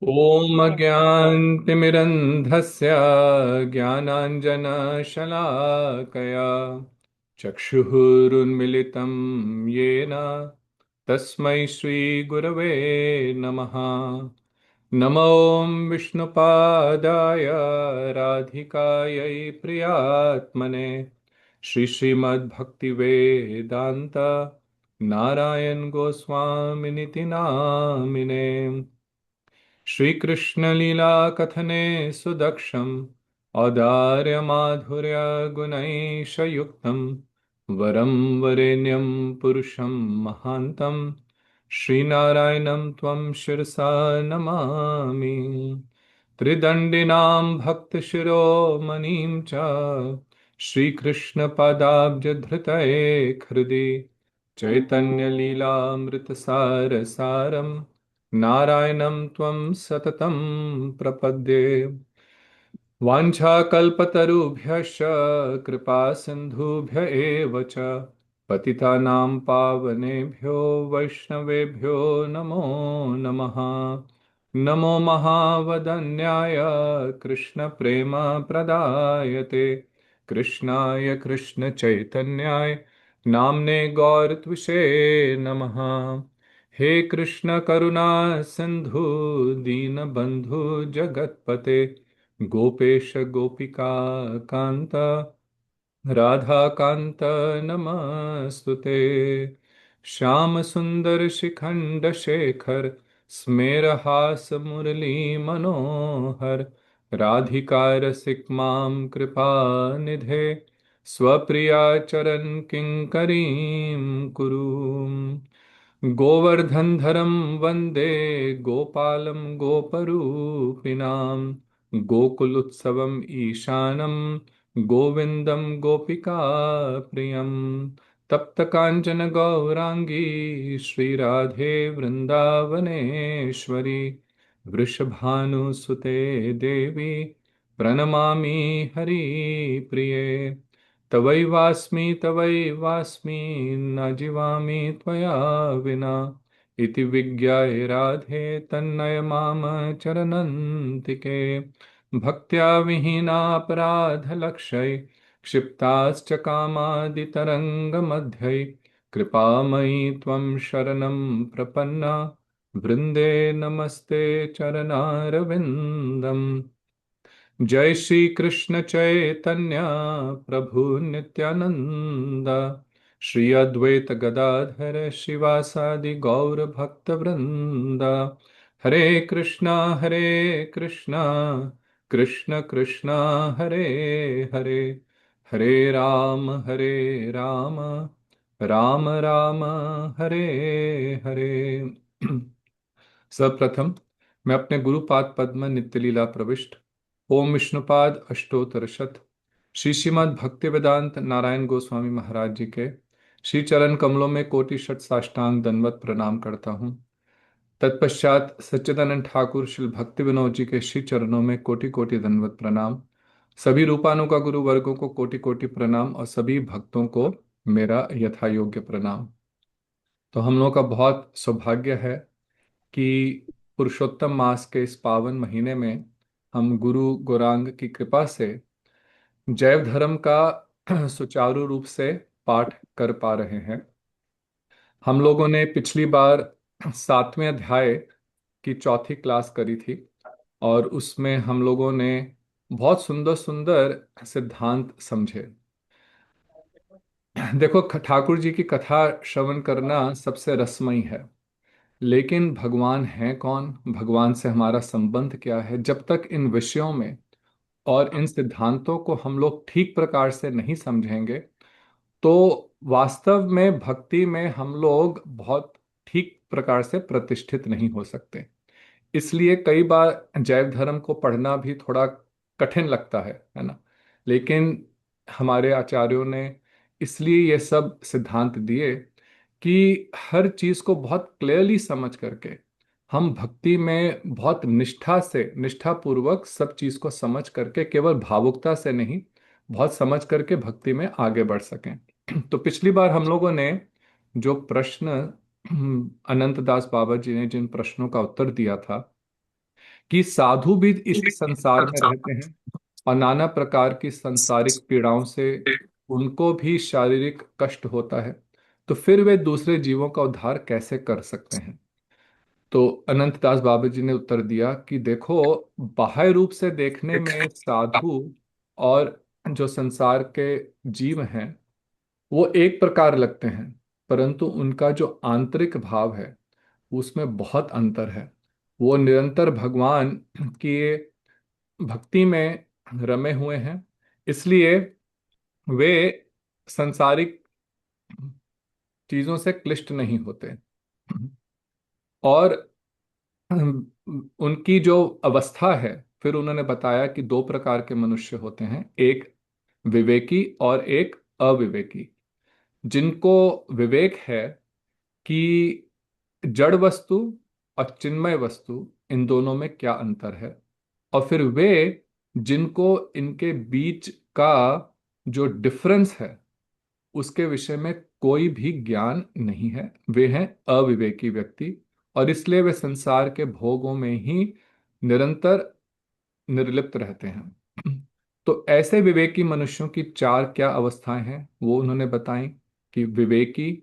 ॐ अज्ञानतिमिरन्धस्य ज्ञानाञ्जनशलाकया चक्षुरुन्मिलितं येन तस्मै श्रीगुरवे नमः। नमो विष्णुपादाय राधिकायै प्रियात्मने श्रीमद्भक्तिवेदान्त नारायण गोस्वामिनिति नामिने। श्रीकृष्णलीलाकथने सुदक्षम् औदार्यमाधुर्यगुणैशयुक्तं वरं वरेण्यं पुरुषं महान्तं श्रीनारायणं त्वं शिरसा नमामि। त्रिदण्डिनां भक्तशिरोमणिं च श्रीकृष्णपादाब्जधृतये हृदि चैतन्यलीलामृतसारसारं नारायणं त्वं सततं प्रपद्ये। वाञ्छाकल्पतरुभ्यश्च कृपा सिन्धुभ्य एव च पतितानां पावनेभ्यो वैष्णवेभ्यो नमो नमः। नमो महावदन्याय कृष्णप्रेमप्रदायते कृष्णाय कृष्णचैतन्याय नाम्ने गौरत्विषे नमः। हे कृष्ण करुणा सिंधु दीनबंधु जगतपते गोपेश गोपिका कांत राधा कांत नमस्तुते। श्याम सुंदर शिखंड शेखर स्मेरहास मुरली मनोहर राधिका रसिक मां कृपा निधे स्वप्रिया चरण किंकरीं कुरु। गोवर्धनधरं वन्दे गोपालं गोपरूपिणां गोकुलोत्सवम् ईशानं गोविन्दं गोपिकाप्रियं तप्तकाञ्चन गौराङ्गी श्रीराधे वृन्दावनेश्वरी वृषभानुसुते देवी प्रणमामि हरिप्रिये। तवैवास्मि न जीवामि त्वया विना इति विज्ञाय राधे तन्नय माम चरनन्तिके। भक्त्या विहीनापराधलक्षै क्षिप्ताश्च कामादितरङ्गमध्यै कृपामयि त्वं शरणं प्रपन्ना वृन्दे नमस्ते चरणारविन्दम्। जय श्री कृष्ण चैतन्य प्रभु नित्यानंद श्री अद्वैत गदाधर शिवासादि गौर भक्त वृंद। हरे कृष्णा कृष्ण कृष्ण हरे हरे हरे राम राम राम हरे हरे। सर्वप्रथम मैं अपने गुरुपाद पद्म नित्यलीला प्रविष्ट ओम विष्णुपाद अष्टोत्तर शत श्री श्रीमद् भक्ति वेदांत नारायण गोस्वामी महाराज जी के श्री चरण कमलों में कोटि शत साष्टांग दंडवत प्रणाम करता हूँ। तत्पश्चात सच्चिदानंद ठाकुर श्री भक्ति विनोद जी के श्री चरणों में कोटि कोटि दंडवत प्रणाम। सभी रूपानुगा गुरु वर्गों को कोटि कोटि प्रणाम और सभी भक्तों को मेरा यथा योग्य प्रणाम। तो हम लोगों का बहुत सौभाग्य है कि पुरुषोत्तम मास के इस पावन महीने में हम गुरु गौरांग की कृपा से जैव धर्म का सुचारू रूप से पाठ कर पा रहे हैं। हम लोगों ने पिछली बार 7वें अध्याय की चौथी क्लास करी थी और उसमें हम लोगों ने बहुत सुंदर सुंदर सिद्धांत समझे। देखो, ठाकुर जी की कथा श्रवण करना सबसे रसमयी है, लेकिन भगवान है कौन, भगवान से हमारा संबंध क्या है, जब तक इन विषयों में और इन सिद्धांतों को हम लोग ठीक प्रकार से नहीं समझेंगे तो वास्तव में भक्ति में हम लोग बहुत ठीक प्रकार से प्रतिष्ठित नहीं हो सकते। इसलिए कई बार जैव धर्म को पढ़ना भी थोड़ा कठिन लगता है ना। लेकिन हमारे आचार्यों ने इसलिए ये सब सिद्धांत दिए कि हर चीज को बहुत क्लियरली समझ करके हम भक्ति में बहुत निष्ठा से, निष्ठा पूर्वक सब चीज को समझ करके, केवल भावुकता से नहीं, बहुत समझ करके भक्ति में आगे बढ़ सकें। तो पिछली बार हम लोगों ने जो प्रश्न अनंत दास बाबा जी ने जिन प्रश्नों का उत्तर दिया था कि साधु भी इस संसार में रहते हैं और नाना प्रकार की सांसारिक पीड़ाओं से उनको भी शारीरिक कष्ट होता है, तो फिर वे दूसरे जीवों का उद्धार कैसे कर सकते हैं? तो अनंतदास बाबा जी ने उत्तर दिया कि देखो, बाह्य रूप से देखने में साधु और जो संसार के जीव हैं वो एक प्रकार लगते हैं, परंतु उनका जो आंतरिक भाव है उसमें बहुत अंतर है। वो निरंतर भगवान की भक्ति में रमे हुए हैं, इसलिए वे संसारिक चीजों से क्लिष्ट नहीं होते। और उनकी जो अवस्था है, फिर उन्होंने बताया कि दो प्रकार के मनुष्य होते हैं, एक विवेकी और एक अविवेकी। जिनको विवेक है कि जड़ वस्तु और चिन्मय वस्तु, इन दोनों में क्या अंतर है, और फिर वे जिनको इनके बीच का जो डिफरेंस है उसके विषय में कोई भी ज्ञान नहीं है, वे हैं अविवेकी व्यक्ति। और इसलिए वे संसार के भोगों में ही निरंतर निर्लिप्त रहते हैं। तो ऐसे विवेकी मनुष्यों की चार क्या अवस्थाएं हैं वो उन्होंने बताई, कि विवेकी,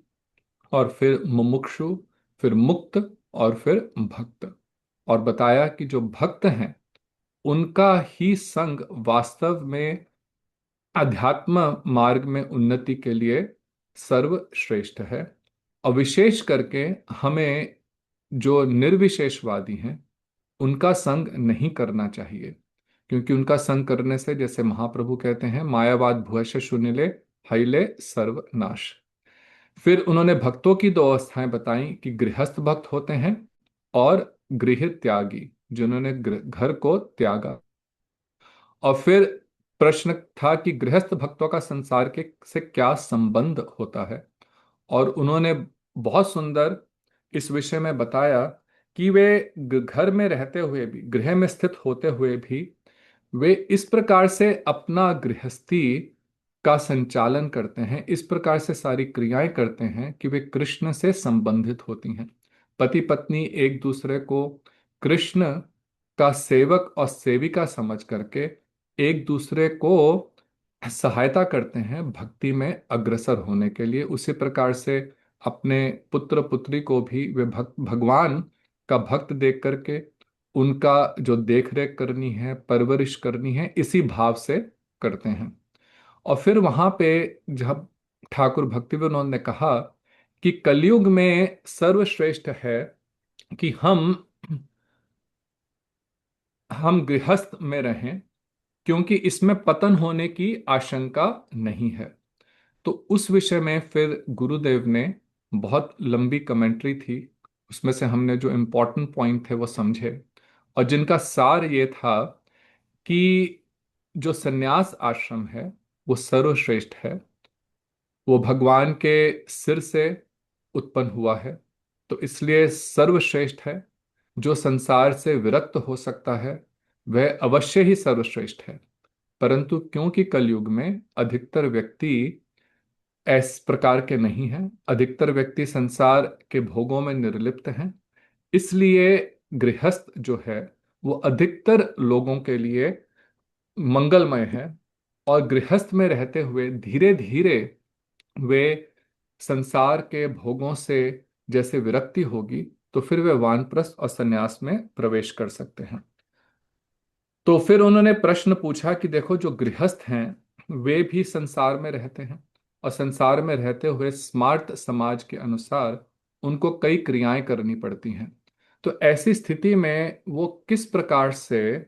और फिर मुमुक्षु, फिर मुक्त, और फिर भक्त। और बताया कि जो भक्त हैं उनका ही संग वास्तव में अध्यात्म मार्ग में उन्नति के लिए सर्वश्रेष्ठ है। और विशेष करके हमें जो निर्विशेषवादी हैं उनका संग नहीं करना चाहिए, क्योंकि उनका संग करने से, जैसे महाप्रभु कहते हैं, मायावाद भुवश शून्यले हईले सर्वनाश। फिर उन्होंने भक्तों की दो अवस्थाएं बताई, कि गृहस्थ भक्त होते हैं और गृह त्यागी, जिन्होंने घर को त्यागा। और फिर प्रश्न था कि गृहस्थ भक्तों का संसार के से क्या संबंध होता है, और उन्होंने बहुत सुंदर इस विषय में बताया कि वे घर में रहते हुए भी, गृह में स्थित होते हुए भी, वे इस प्रकार से अपना गृहस्थी का संचालन करते हैं, इस प्रकार से सारी क्रियाएं करते हैं कि वे कृष्ण से संबंधित होती हैं। पति पत्नी एक दूसरे को कृष्ण का सेवक और सेविका समझ करके एक दूसरे को सहायता करते हैं भक्ति में अग्रसर होने के लिए। उसी प्रकार से अपने पुत्र पुत्री को भी वे भगवान का भक्त देख करके उनका जो देख रेख करनी है, परवरिश करनी है, इसी भाव से करते हैं। और फिर वहां पे जब ठाकुर भक्ति विनोद ने कहा कि कलयुग में सर्वश्रेष्ठ है कि हम गृहस्थ में रहें, क्योंकि इसमें पतन होने की आशंका नहीं है। तो उस विषय में फिर गुरुदेव ने बहुत लंबी कमेंट्री थी, उसमें से हमने जो इम्पोर्टेंट पॉइंट थे वो समझे, और जिनका सार ये था कि जो सन्यास आश्रम है वो सर्वश्रेष्ठ है। वो भगवान के सिर से उत्पन्न हुआ है, तो इसलिए सर्वश्रेष्ठ है। जो संसार से विरक्त हो सकता है वह अवश्य ही सर्वश्रेष्ठ है, परंतु क्योंकि कलयुग में अधिकतर व्यक्ति इस प्रकार के नहीं हैं, अधिकतर व्यक्ति संसार के भोगों में निर्लिप्त हैं, इसलिए गृहस्थ जो है वो अधिकतर लोगों के लिए मंगलमय है। और गृहस्थ में रहते हुए धीरे धीरे वे संसार के भोगों से जैसे विरक्ति होगी, तो फिर वे वानप्रस्थ और संन्यास में प्रवेश कर सकते हैं। तो फिर उन्होंने प्रश्न पूछा कि देखो, जो गृहस्थ हैं वे भी संसार में रहते हैं, और संसार में रहते हुए स्मार्त समाज के अनुसार उनको कई क्रियाएं करनी पड़ती हैं। तो ऐसी स्थिति में वो किस प्रकार से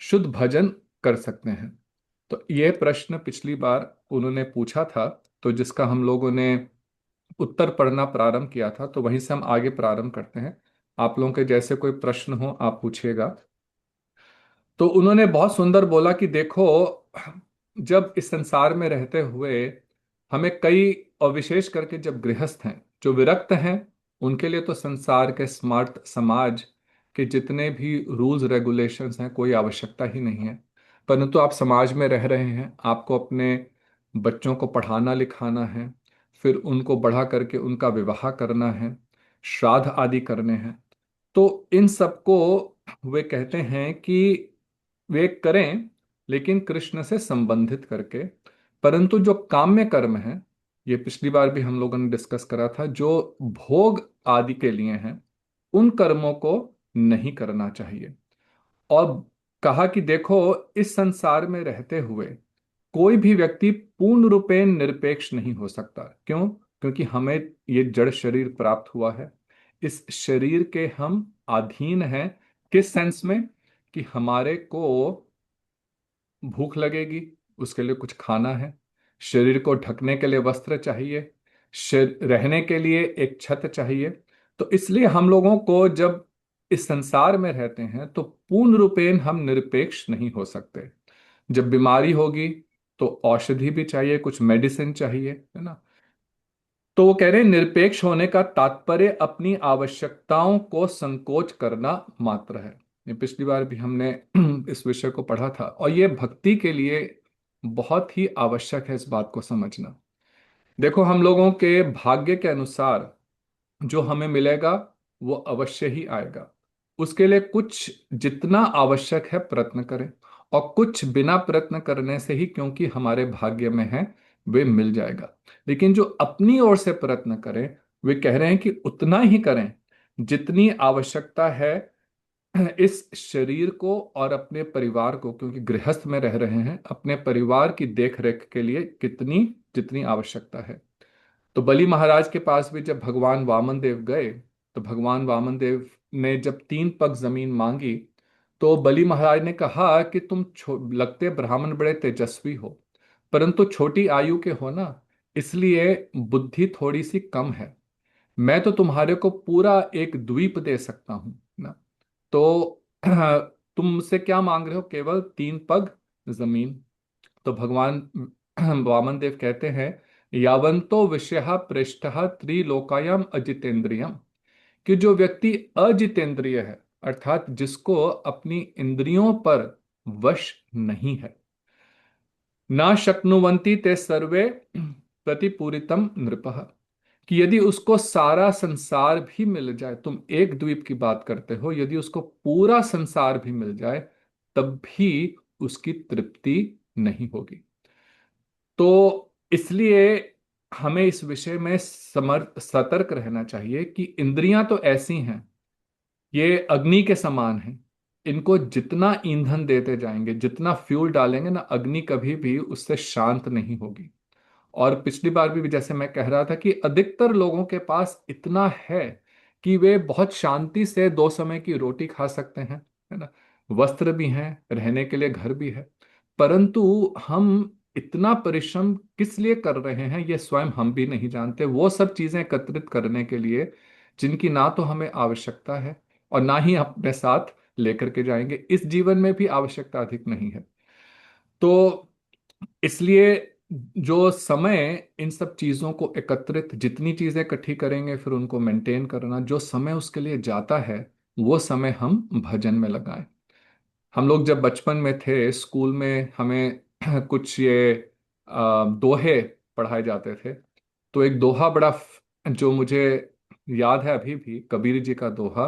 शुद्ध भजन कर सकते हैं? तो ये प्रश्न पिछली बार उन्होंने पूछा था, तो जिसका हम लोगों ने उत्तर पढ़ना प्रारंभ किया था, तो वहीं से हम आगे प्रारंभ करते हैं। आप लोगों के जैसे कोई प्रश्न हो आप पूछिएगा। तो उन्होंने बहुत सुंदर बोला कि देखो, जब इस संसार में रहते हुए हमें कई, और विशेष करके जब गृहस्थ हैं जो विरक्त हैं, उनके लिए तो संसार के स्मार्ट समाज के जितने भी रूल्स रेगुलेशंस हैं कोई आवश्यकता ही नहीं है। परंतु आप समाज में रह रहे हैं, आपको अपने बच्चों को पढ़ाना लिखाना है, फिर उनको बढ़ा करके उनका विवाह करना है, श्राद्ध आदि करने हैं। तो इन सबको वे कहते हैं कि वे करें, लेकिन कृष्ण से संबंधित करके। परंतु जो काम्य कर्म है, ये पिछली बार भी हम लोगों ने डिस्कस करा था, जो भोग आदि के लिए हैं, उन कर्मों को नहीं करना चाहिए। और कहा कि देखो, इस संसार में रहते हुए कोई भी व्यक्ति पूर्ण रूपेण निरपेक्ष नहीं हो सकता। क्यों? क्योंकि हमें ये जड़ शरीर प्राप्त हुआ है। इस शरीर के हम अधीन हैं। किस सेंस में? कि हमारे को भूख लगेगी, उसके लिए कुछ खाना है। शरीर को ढकने के लिए वस्त्र चाहिए। रहने के लिए एक छत चाहिए। तो इसलिए हम लोगों को जब इस संसार में रहते हैं तो पूर्ण रूपेण हम निरपेक्ष नहीं हो सकते। जब बीमारी होगी तो औषधि भी चाहिए, कुछ मेडिसिन चाहिए, है ना। तो वो कह रहे हैं निरपेक्ष होने का तात्पर्य अपनी आवश्यकताओं को संकोच करना मात्र है। ये पिछली बार भी हमने इस विषय को पढ़ा था, और ये भक्ति के लिए बहुत ही आवश्यक है इस बात को समझना। देखो, हम लोगों के भाग्य के अनुसार जो हमें मिलेगा वो अवश्य ही आएगा। उसके लिए कुछ जितना आवश्यक है प्रयत्न करें, और कुछ बिना प्रयत्न करने से ही, क्योंकि हमारे भाग्य में है, वे मिल जाएगा। लेकिन जो अपनी ओर से प्रयत्न करें, वे कह रहे हैं कि उतना ही करें जितनी आवश्यकता है इस शरीर को और अपने परिवार को, क्योंकि गृहस्थ में रह रहे हैं, अपने परिवार की देख रेख के लिए कितनी जितनी आवश्यकता है। तो बलि महाराज के पास भी जब भगवान वामन देव गए, तो भगवान वामन देव ने जब 3 पग जमीन मांगी, तो बलि महाराज ने कहा कि तुम लगते ब्राह्मण बड़े तेजस्वी हो, परंतु छोटी आयु के हो ना, इसलिए बुद्धि थोड़ी सी कम है। मैं तो तुम्हारे को पूरा एक द्वीप दे सकता हूं ना। तो तुम मुझसे क्या मांग रहे हो? केवल 3 पग जमीन। तो भगवान वामन देव कहते हैं, यावंतो विषय पृष्ठ त्रिलोकायाम अजितेंद्रियम, कि जो व्यक्ति अजितेंद्रिय है, अर्थात जिसको अपनी इंद्रियों पर वश नहीं है, ना शक्नुवंती ते सर्वे प्रतिपूरितम नृपः, कि यदि उसको सारा संसार भी मिल जाए, तुम एक द्वीप की बात करते हो, यदि उसको पूरा संसार भी मिल जाए तब भी उसकी तृप्ति नहीं होगी। तो इसलिए हमें इस विषय में सतर्क रहना चाहिए कि इंद्रियां तो ऐसी हैं, ये अग्नि के समान हैं। इनको जितना ईंधन देते जाएंगे, जितना फ्यूल डालेंगे ना, अग्नि कभी भी उससे शांत नहीं होगी। और पिछली बार भी जैसे मैं कह रहा था कि अधिकतर लोगों के पास इतना है कि वे बहुत शांति से 2 समय की रोटी खा सकते हैं, है ना। वस्त्र भी हैं, रहने के लिए घर भी है। परंतु हम इतना परिश्रम किस लिए कर रहे हैं, ये स्वयं हम भी नहीं जानते। वो सब चीजें एकत्रित करने के लिए जिनकी ना तो हमें आवश्यकता है और ना ही अपने साथ लेकर के जाएंगे। इस जीवन में भी आवश्यकता अधिक नहीं है। तो इसलिए जो समय इन सब चीजों को एकत्रित, जितनी चीजें इकट्ठी करेंगे फिर उनको मेंटेन करना, जो समय उसके लिए जाता है, वो समय हम भजन में लगाएं। हम लोग जब बचपन में थे, स्कूल में हमें कुछ ये दोहे पढ़ाए जाते थे। तो एक दोहा जो मुझे याद है अभी भी, कबीर जी का दोहा,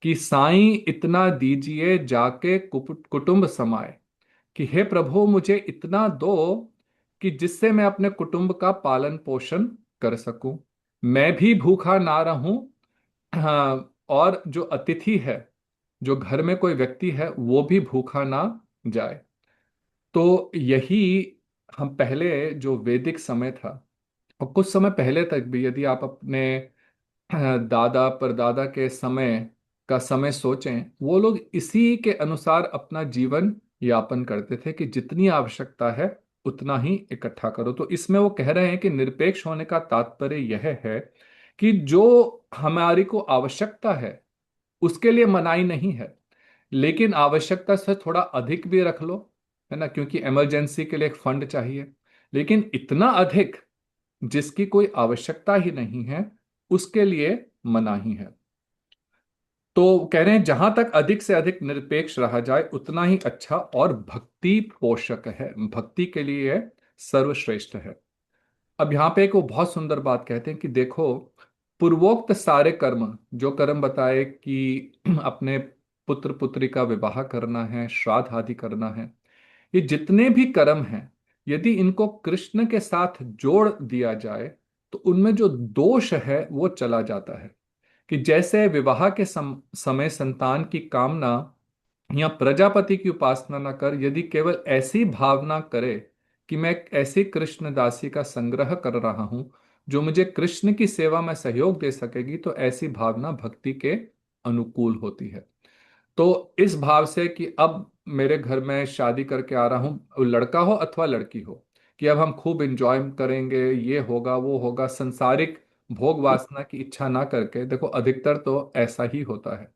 कि साईं इतना दीजिए जाके कुटुंब समाए, कि हे प्रभु मुझे इतना दो कि जिससे मैं अपने कुटुंब का पालन पोषण कर सकूं, मैं भी भूखा ना रहूं। हाँ, और जो अतिथि है, जो घर में कोई व्यक्ति है, वो भी भूखा ना जाए। तो यही हम पहले जो वैदिक समय था, और कुछ समय पहले तक भी, यदि आप अपने दादा परदादा के समय का समय सोचें, वो लोग इसी के अनुसार अपना जीवन यापन करते थे कि जितनी आवश्यकता है उतना ही इकट्ठा करो। तो इसमें वो कह रहे हैं कि निरपेक्ष होने का तात्पर्य यह है कि जो हमारी को आवश्यकता है उसके लिए मनाही नहीं है, लेकिन आवश्यकता से थोड़ा अधिक भी रख लो, है ना, क्योंकि इमरजेंसी के लिए एक फंड चाहिए। लेकिन इतना अधिक जिसकी कोई आवश्यकता ही नहीं है, उसके लिए मनाही है। तो कह रहे हैं जहां तक अधिक से अधिक निरपेक्ष रहा जाए उतना ही अच्छा, और भक्ति पोषक है, भक्ति के लिए यह सर्वश्रेष्ठ है। अब यहाँ पे एक वो बहुत सुंदर बात कहते हैं कि देखो, पूर्वोक्त सारे कर्म, जो कर्म बताए कि अपने पुत्र पुत्री का विवाह करना है, श्राद्ध आदि करना है, ये जितने भी कर्म हैं, यदि इनको कृष्ण के साथ जोड़ दिया जाए तो उनमें जो दोष है वो चला जाता है। कि जैसे विवाह के समय संतान की कामना या प्रजापति की उपासना न कर, यदि केवल ऐसी भावना करे कि मैं एक ऐसी कृष्ण दासी का संग्रह कर रहा हूं जो मुझे कृष्ण की सेवा में सहयोग दे सकेगी, तो ऐसी भावना भक्ति के अनुकूल होती है। तो इस भाव से कि अब मेरे घर में शादी करके आ रहा हूँ, लड़का हो अथवा लड़की हो, कि अब हम खूब एंजॉय करेंगे, ये होगा वो होगा, संसारिक भोग वासना की इच्छा ना करके, देखो अधिकतर तो ऐसा ही होता है।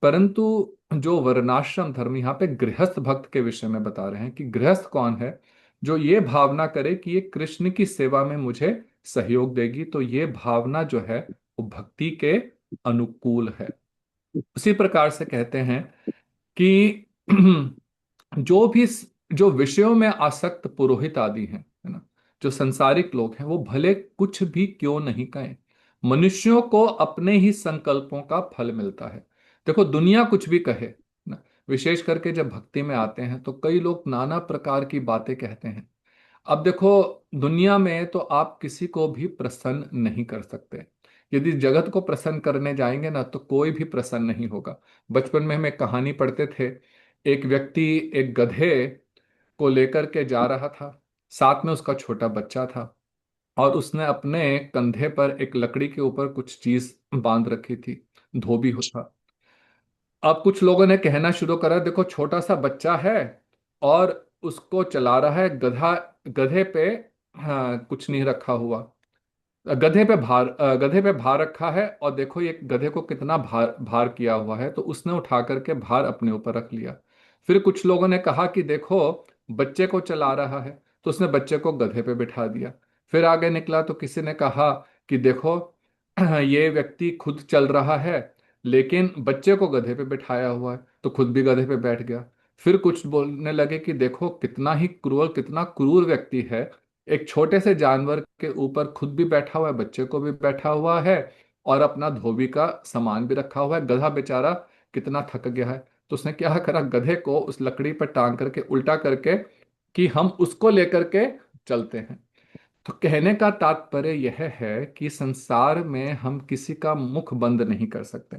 परंतु जो वर्णाश्रम धर्म यहाँ पे गृहस्थ भक्त के विषय में बता रहे हैं कि गृहस्थ कौन है, जो ये भावना करे कि ये कृष्ण की सेवा में मुझे सहयोग देगी, तो ये भावना जो है वो भक्ति के अनुकूल है। उसी प्रकार से कहते हैं कि जो भी जो विषयों में आसक्त पुरोहित आदि हैं, है ना, जो संसारिक लोग हैं, वो भले कुछ भी क्यों नहीं कहें, मनुष्यों को अपने ही संकल्पों का फल मिलता है। देखो दुनिया कुछ भी कहे ना, विशेष करके जब भक्ति में आते हैं तो कई लोग नाना प्रकार की बातें कहते हैं। अब देखो दुनिया में तो आप किसी को भी प्रसन्न नहीं कर सकते। यदि जगत को प्रसन्न करने जाएंगे ना तो कोई भी प्रसन्न नहीं होगा। बचपन में हम एक कहानी पढ़ते थे, एक व्यक्ति एक गधे को लेकर के जा रहा था, साथ में उसका छोटा बच्चा था, और उसने अपने कंधे पर एक लकड़ी के ऊपर कुछ चीज बांध रखी थी, धोबी था। अब कुछ लोगों ने कहना शुरू करा, देखो छोटा सा बच्चा है और उसको चला रहा है गधा, गधे पे हाँ कुछ नहीं रखा हुआ, गधे पे भार रखा है, और देखो ये गधे को कितना भार भार किया हुआ है, तो उसने उठा करके भार अपने ऊपर रख लिया। फिर कुछ लोगों ने कहा कि देखो बच्चे को चला रहा है, तो उसने बच्चे को गधे पे बिठा दिया। फिर आगे निकला तो किसी ने कहा कि देखो ये व्यक्ति खुद चल रहा है लेकिन बच्चे को गधे पे बिठाया हुआ है, तो खुद भी गधे पे बैठ गया। फिर कुछ बोलने लगे कि देखो कितना ही क्रूअल, कितना क्रूर व्यक्ति है, एक छोटे से जानवर के ऊपर खुद भी बैठा हुआ है, बच्चे को भी बैठा हुआ है, और अपना धोबी का सामान भी रखा हुआ है, गधा बेचारा कितना थक गया है। तो उसने क्या करा, गधे को उस लकड़ी पर टांग करके उल्टा करके कि हम उसको लेकर के चलते हैं। तो कहने का तात्पर्य यह है कि संसार में हम किसी का मुख बंद नहीं कर सकते।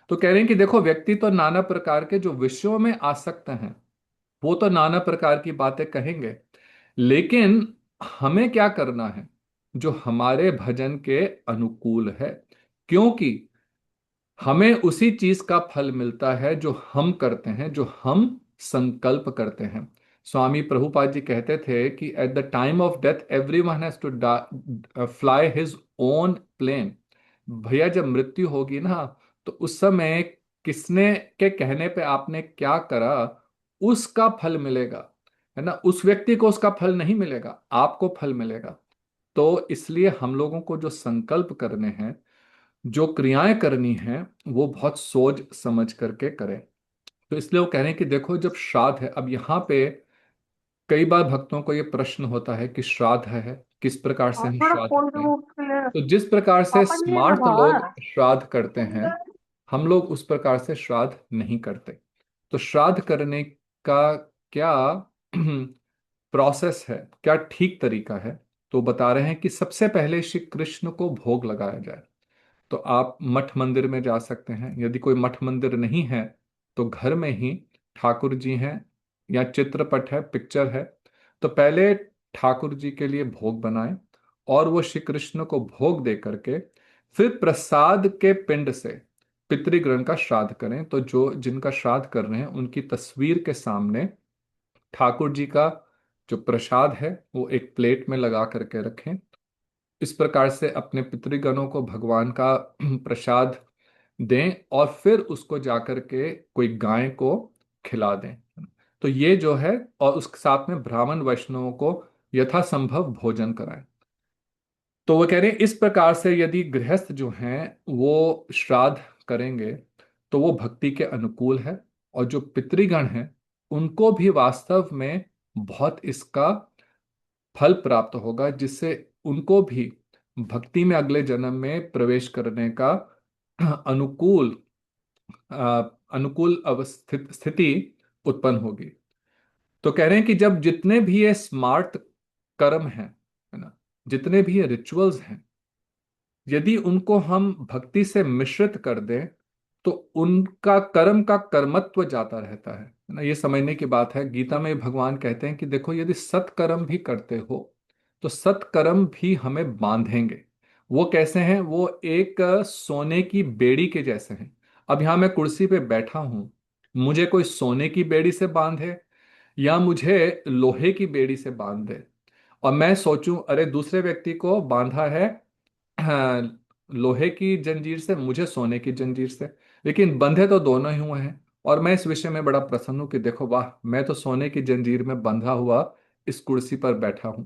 तो कह रहे हैं कि देखो व्यक्ति तो नाना प्रकार के जो विषयों में आसक्त हैं वो तो नाना प्रकार की बातें कहेंगे, लेकिन हमें क्या करना है जो हमारे भजन के अनुकूल है, क्योंकि हमें उसी चीज का फल मिलता है जो हम करते हैं, जो हम संकल्प करते हैं। स्वामी प्रभुपाद जी कहते थे कि at the time of death everyone has to fly his own plane. भैया जब मृत्यु होगी ना, तो उस समय किसने के कहने पे आपने क्या करा उसका फल मिलेगा, है ना, उस व्यक्ति को उसका फल नहीं मिलेगा, आपको फल मिलेगा। तो इसलिए हम लोगों को जो संकल्प करने हैं, जो क्रियाएं करनी हैं, वो बहुत सोच समझ करके करें। तो इसलिए वो कह रहे हैं कि देखो जब श्राद्ध है, अब यहाँ पे कई बार भक्तों को ये प्रश्न होता है कि श्राद्ध है, किस प्रकार से और हम थोड़ा श्राद्ध फोन करें। रूप के तो जिस प्रकार से पापा जी ना स्मार्ट लोग बाबा श्राद्ध करते हैं, हम लोग उस प्रकार से श्राद्ध नहीं करते। तो श्राद्ध करने का क्या प्रोसेस है, क्या ठीक तरीका है, तो बता रहे हैं कि सबसे पहले श्री कृष्ण को भोग लगाया जाए। तो आप मठ मंदिर में जा सकते हैं, यदि कोई मठ मंदिर नहीं है तो घर में ही ठाकुर जी हैं या चित्रपट है, पिक्चर है, तो पहले ठाकुर जी के लिए भोग बनाएं और वो श्री कृष्ण को भोग दे करके फिर प्रसाद के पिंड से पितृगण का श्राद्ध करें। तो जो जिनका श्राद्ध कर रहे हैं उनकी तस्वीर के सामने ठाकुर जी का जो प्रसाद है वो एक प्लेट में लगा करके रखें। इस प्रकार से अपने पितृगणों को भगवान का प्रसाद दें और फिर उसको जाकर के कोई गाय को खिला दें। तो ये जो है, और उसके साथ में ब्राह्मण वैष्णवों को यथासंभव भोजन कराएं। तो वो कह रहे हैं इस प्रकार से यदि गृहस्थ जो हैं वो श्राद्ध करेंगे तो वो भक्ति के अनुकूल है, और जो पितृगण हैं उनको भी वास्तव में बहुत इसका फल प्राप्त होगा, जिससे उनको भी भक्ति में अगले जन्म में प्रवेश करने का अनुकूल अनुकूल अवस्थित स्थिति उत्पन्न होगी। तो कह रहे हैं कि जब जितने भी ये स्मार्ट कर्म हैं, है ना, जितने भी ये रिचुअल्स हैं, यदि उनको हम भक्ति से मिश्रित कर दें तो उनका कर्म का कर्मत्व जाता रहता है ना। ये समझने की बात है। गीता में भगवान कहते हैं कि देखो, यदि सत्कर्म भी करते हो तो सत्कर्म भी हमें बांधेंगे। वो कैसे हैं? वो एक सोने की बेड़ी के जैसे हैं। अब यहां मैं कुर्सी पे बैठा हूं, मुझे कोई सोने की बेड़ी से बांधे या मुझे लोहे की बेड़ी से बांध दे, और मैं सोचूं अरे दूसरे व्यक्ति को बांधा है हाँ, लोहे की जंजीर से, मुझे सोने की जंजीर से, लेकिन बंधे तो दोनों ही हुए हैं। और मैं इस विषय में बड़ा प्रसन्न हूं कि देखो वाह, मैं तो सोने की जंजीर में बंधा हुआ इस कुर्सी पर बैठा हूं।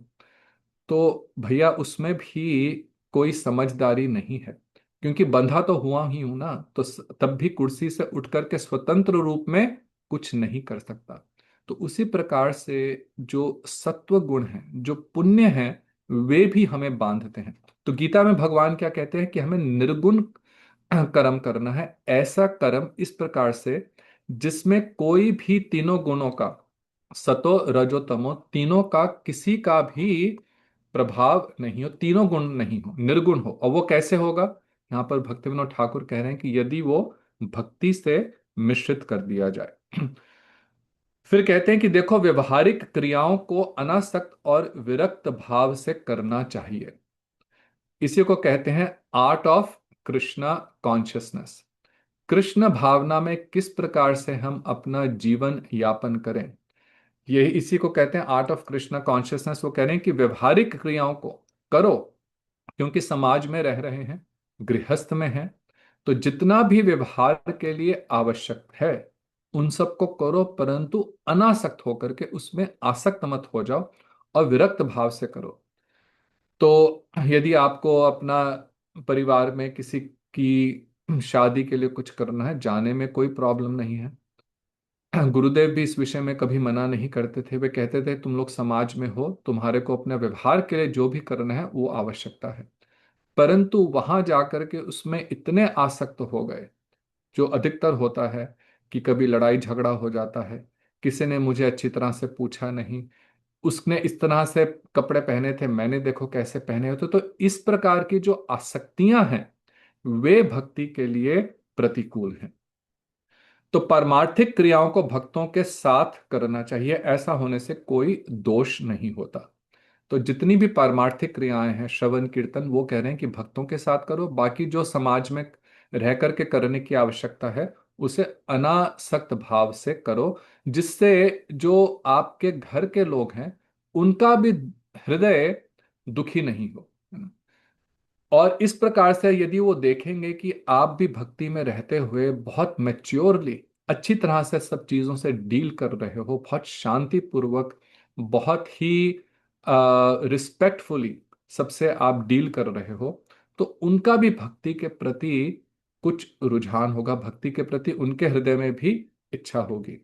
तो भैया उसमें भी कोई समझदारी नहीं है, क्योंकि बंधा तो हुआ ही हूं ना, तो तब भी कुर्सी से उठ करके स्वतंत्र रूप में कुछ नहीं कर सकता। तो उसी प्रकार से जो सत्व गुण है, जो पुण्य है, वे भी हमें बांधते हैं। तो गीता में भगवान क्या कहते हैं कि हमें निर्गुण कर्म करना है। ऐसा कर्म इस प्रकार से जिसमें कोई भी तीनों गुणों का, सतो रजो तमो, तीनों का किसी का भी प्रभाव नहीं हो, तीनों गुण नहीं हो, निर्गुण हो। और वो कैसे होगा? यहाँ पर भक्ति विनोद ठाकुर कह रहे हैं कि यदि वो भक्ति से मिश्रित कर दिया जाए। फिर कहते हैं कि देखो, व्यवहारिक क्रियाओं को अनासक्त और विरक्त भाव से करना चाहिए। इसी को कहते हैं art of Krishna consciousness. Krishna भावना में किस प्रकार से हम अपना जीवन यापन करें, ये इसी को कहते हैं आर्ट ऑफ कृष्णा कॉन्शियसनेस। वो कह रहे हैं कि व्यवहारिक क्रियाओं को करो, क्योंकि समाज में रह रहे हैं, गृहस्थ में हैं, तो जितना भी व्यवहार के लिए आवश्यक है उन सबको करो, परंतु अनासक्त होकर के, उसमें आसक्त मत हो जाओ, और विरक्त भाव से करो। तो यदि आपको अपना परिवार में किसी की शादी के लिए कुछ करना है, जाने में कोई प्रॉब्लम नहीं है। गुरुदेव भी इस विषय में कभी मना नहीं करते थे। वे कहते थे तुम लोग समाज में हो, तुम्हारे को अपने व्यवहार के लिए जो भी करना है वो आवश्यकता है। परंतु वहां जाकर के उसमें इतने आसक्त हो गए, जो अधिकतर होता है कि कभी लड़ाई झगड़ा हो जाता है, किसी ने मुझे अच्छी तरह से पूछा नहीं, उसने इस तरह से कपड़े पहने थे, मैंने देखो कैसे पहने होते। तो इस प्रकार की जो आसक्तियां हैं वे भक्ति के लिए प्रतिकूल हैं। तो पारमार्थिक क्रियाओं को भक्तों के साथ करना चाहिए, ऐसा होने से कोई दोष नहीं होता। तो जितनी भी पारमार्थिक क्रियाएं हैं, श्रवण कीर्तन, वो कह रहे हैं कि भक्तों के साथ करो। बाकी जो समाज में रह करके करने की आवश्यकता है उसे अनासक्त भाव से करो, जिससे जो आपके घर के लोग हैं उनका भी हृदय दुखी नहीं हो, है ना। और इस प्रकार से यदि वो देखेंगे कि आप भी भक्ति में रहते हुए बहुत मैच्योरली, अच्छी तरह से सब चीजों से डील कर रहे हो, बहुत शांति पूर्वक, बहुत ही रिस्पेक्टफुली सबसे आप डील कर रहे हो, तो उनका भी भक्ति के प्रति कुछ रुझान होगा, भक्ति के प्रति उनके हृदय में भी इच्छा होगी।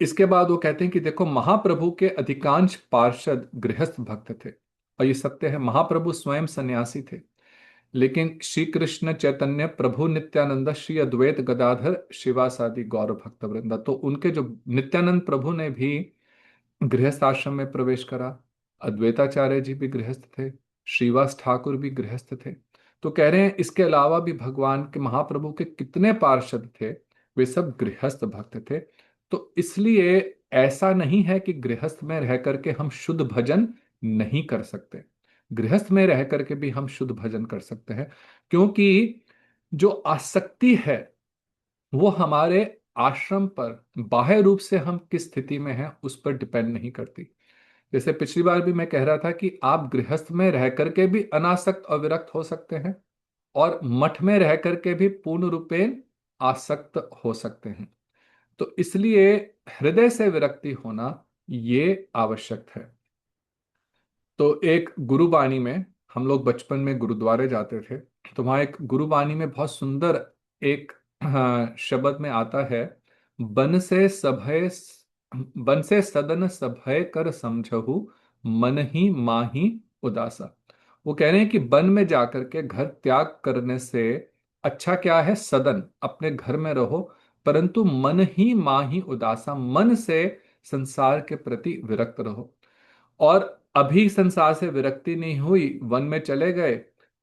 इसके बाद वो कहते हैं कि देखो, महाप्रभु के अधिकांश पार्षद गृहस्थ भक्त थे, और ये सत्य है। महाप्रभु स्वयं सन्यासी थे, लेकिन श्री कृष्ण चैतन्य प्रभु नित्यानंद श्री अद्वैत गदाधर शिवासादि गौर भक्त वृंदा, तो उनके जो नित्यानंद प्रभु ने भी गृहस्थ आश्रम में प्रवेश करा, अद्वैताचार्य जी भी गृहस्थ थे, श्रीवास ठाकुर भी गृहस्थ थे। तो कह रहे हैं इसके अलावा भी भगवान के महाप्रभु के कितने पार्षद थे, वे सब गृहस्थ भक्त थे। तो इसलिए ऐसा नहीं है कि गृहस्थ में रह करके हम शुद्ध भजन नहीं कर सकते। गृहस्थ में रह करके भी हम शुद्ध भजन कर सकते हैं, क्योंकि जो आसक्ति है वो हमारे आश्रम पर बाह्य रूप से हम किस स्थिति में हैं उस पर डिपेंड नहीं करती। जैसे पिछली बार भी मैं कह रहा था कि आप गृहस्थ में रह करके भी अनासक्त और विरक्त हो सकते हैं, और मठ में रह करके भी पूर्ण रूपेण आसक्त हो सकते हैं। तो इसलिए हृदय से विरक्ति होना ये आवश्यक है। तो एक गुरुबानी में, हम लोग बचपन में गुरुद्वारे जाते थे, तो वहाँ एक गुरुबानी में बहुत सुंदर एक शब्द में आता है, बन से सभय, बन से सदन सभय कर समझहु, मन ही माही उदासा। वो कह रहे हैं कि वन में जाकर के घर त्याग करने से अच्छा क्या है, सदन, अपने घर में रहो, परंतु मन ही माही उदासा, मन से संसार के प्रति विरक्त रहो। और अभी संसार से विरक्ति नहीं हुई, वन में चले गए,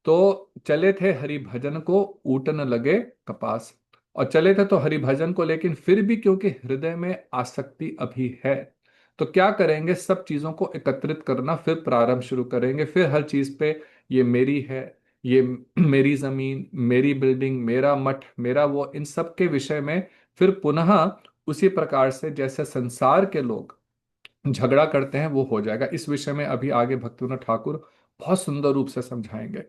तो चले थे हरि भजन को, ऊटन लगे कपास। और चले थे तो हरि भजन को, लेकिन फिर भी क्योंकि हृदय में आसक्ति अभी है, तो क्या करेंगे, सब चीजों को एकत्रित करना फिर प्रारंभ शुरू करेंगे, फिर हर चीज पे ये मेरी है, ये मेरी जमीन, मेरी बिल्डिंग, मेरा मठ, मेरा वो, इन सब के विषय में फिर पुनः उसी प्रकार से जैसे संसार के लोग झगड़ा करते हैं वो हो जाएगा। इस विषय में अभी आगे भक्तिविनोद ठाकुर बहुत सुंदर रूप से समझाएंगे।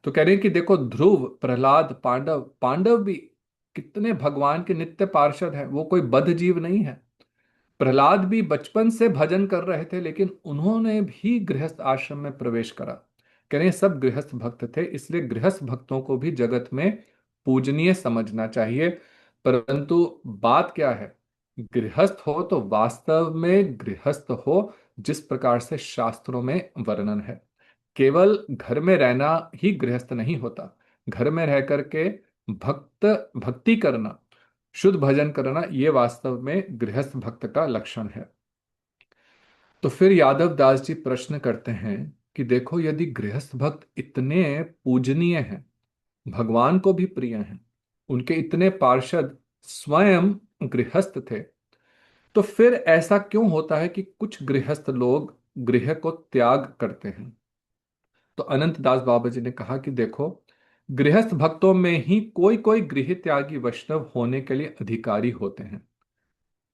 तो कह रहे हैं कि देखो, ध्रुव, प्रहलाद, पांडव, पांडव भी कितने भगवान के नित्य पार्षद हैं, वो कोई बद्ध जीव नहीं है। प्रहलाद भी बचपन से भजन कर रहे थे, लेकिन उन्होंने भी गृहस्थ आश्रम में प्रवेश करा। कह रहे हैं सब गृहस्थ भक्त थे, इसलिए गृहस्थ भक्तों को भी जगत में पूजनीय समझना चाहिए। परंतु बात क्या है, गृहस्थ हो तो वास्तव में गृहस्थ हो जिस प्रकार से शास्त्रों में वर्णन है। केवल घर में रहना ही गृहस्थ नहीं होता, घर में रह करके भक्त भक्ति करना, शुद्ध भजन करना, ये वास्तव में गृहस्थ भक्त का लक्षण है। तो फिर यादव दास जी प्रश्न करते हैं कि देखो, यदि गृहस्थ भक्त इतने पूजनीय हैं, भगवान को भी प्रिय हैं, उनके इतने पार्षद स्वयं गृहस्थ थे, तो फिर ऐसा क्यों होता है कि कुछ गृहस्थ लोग गृह को त्याग करते हैं? तो अनंत दास बाबा जी ने कहा कि देखो, गृहस्थ भक्तों में ही कोई कोई गृह त्यागी वैष्णव होने के लिए अधिकारी होते हैं।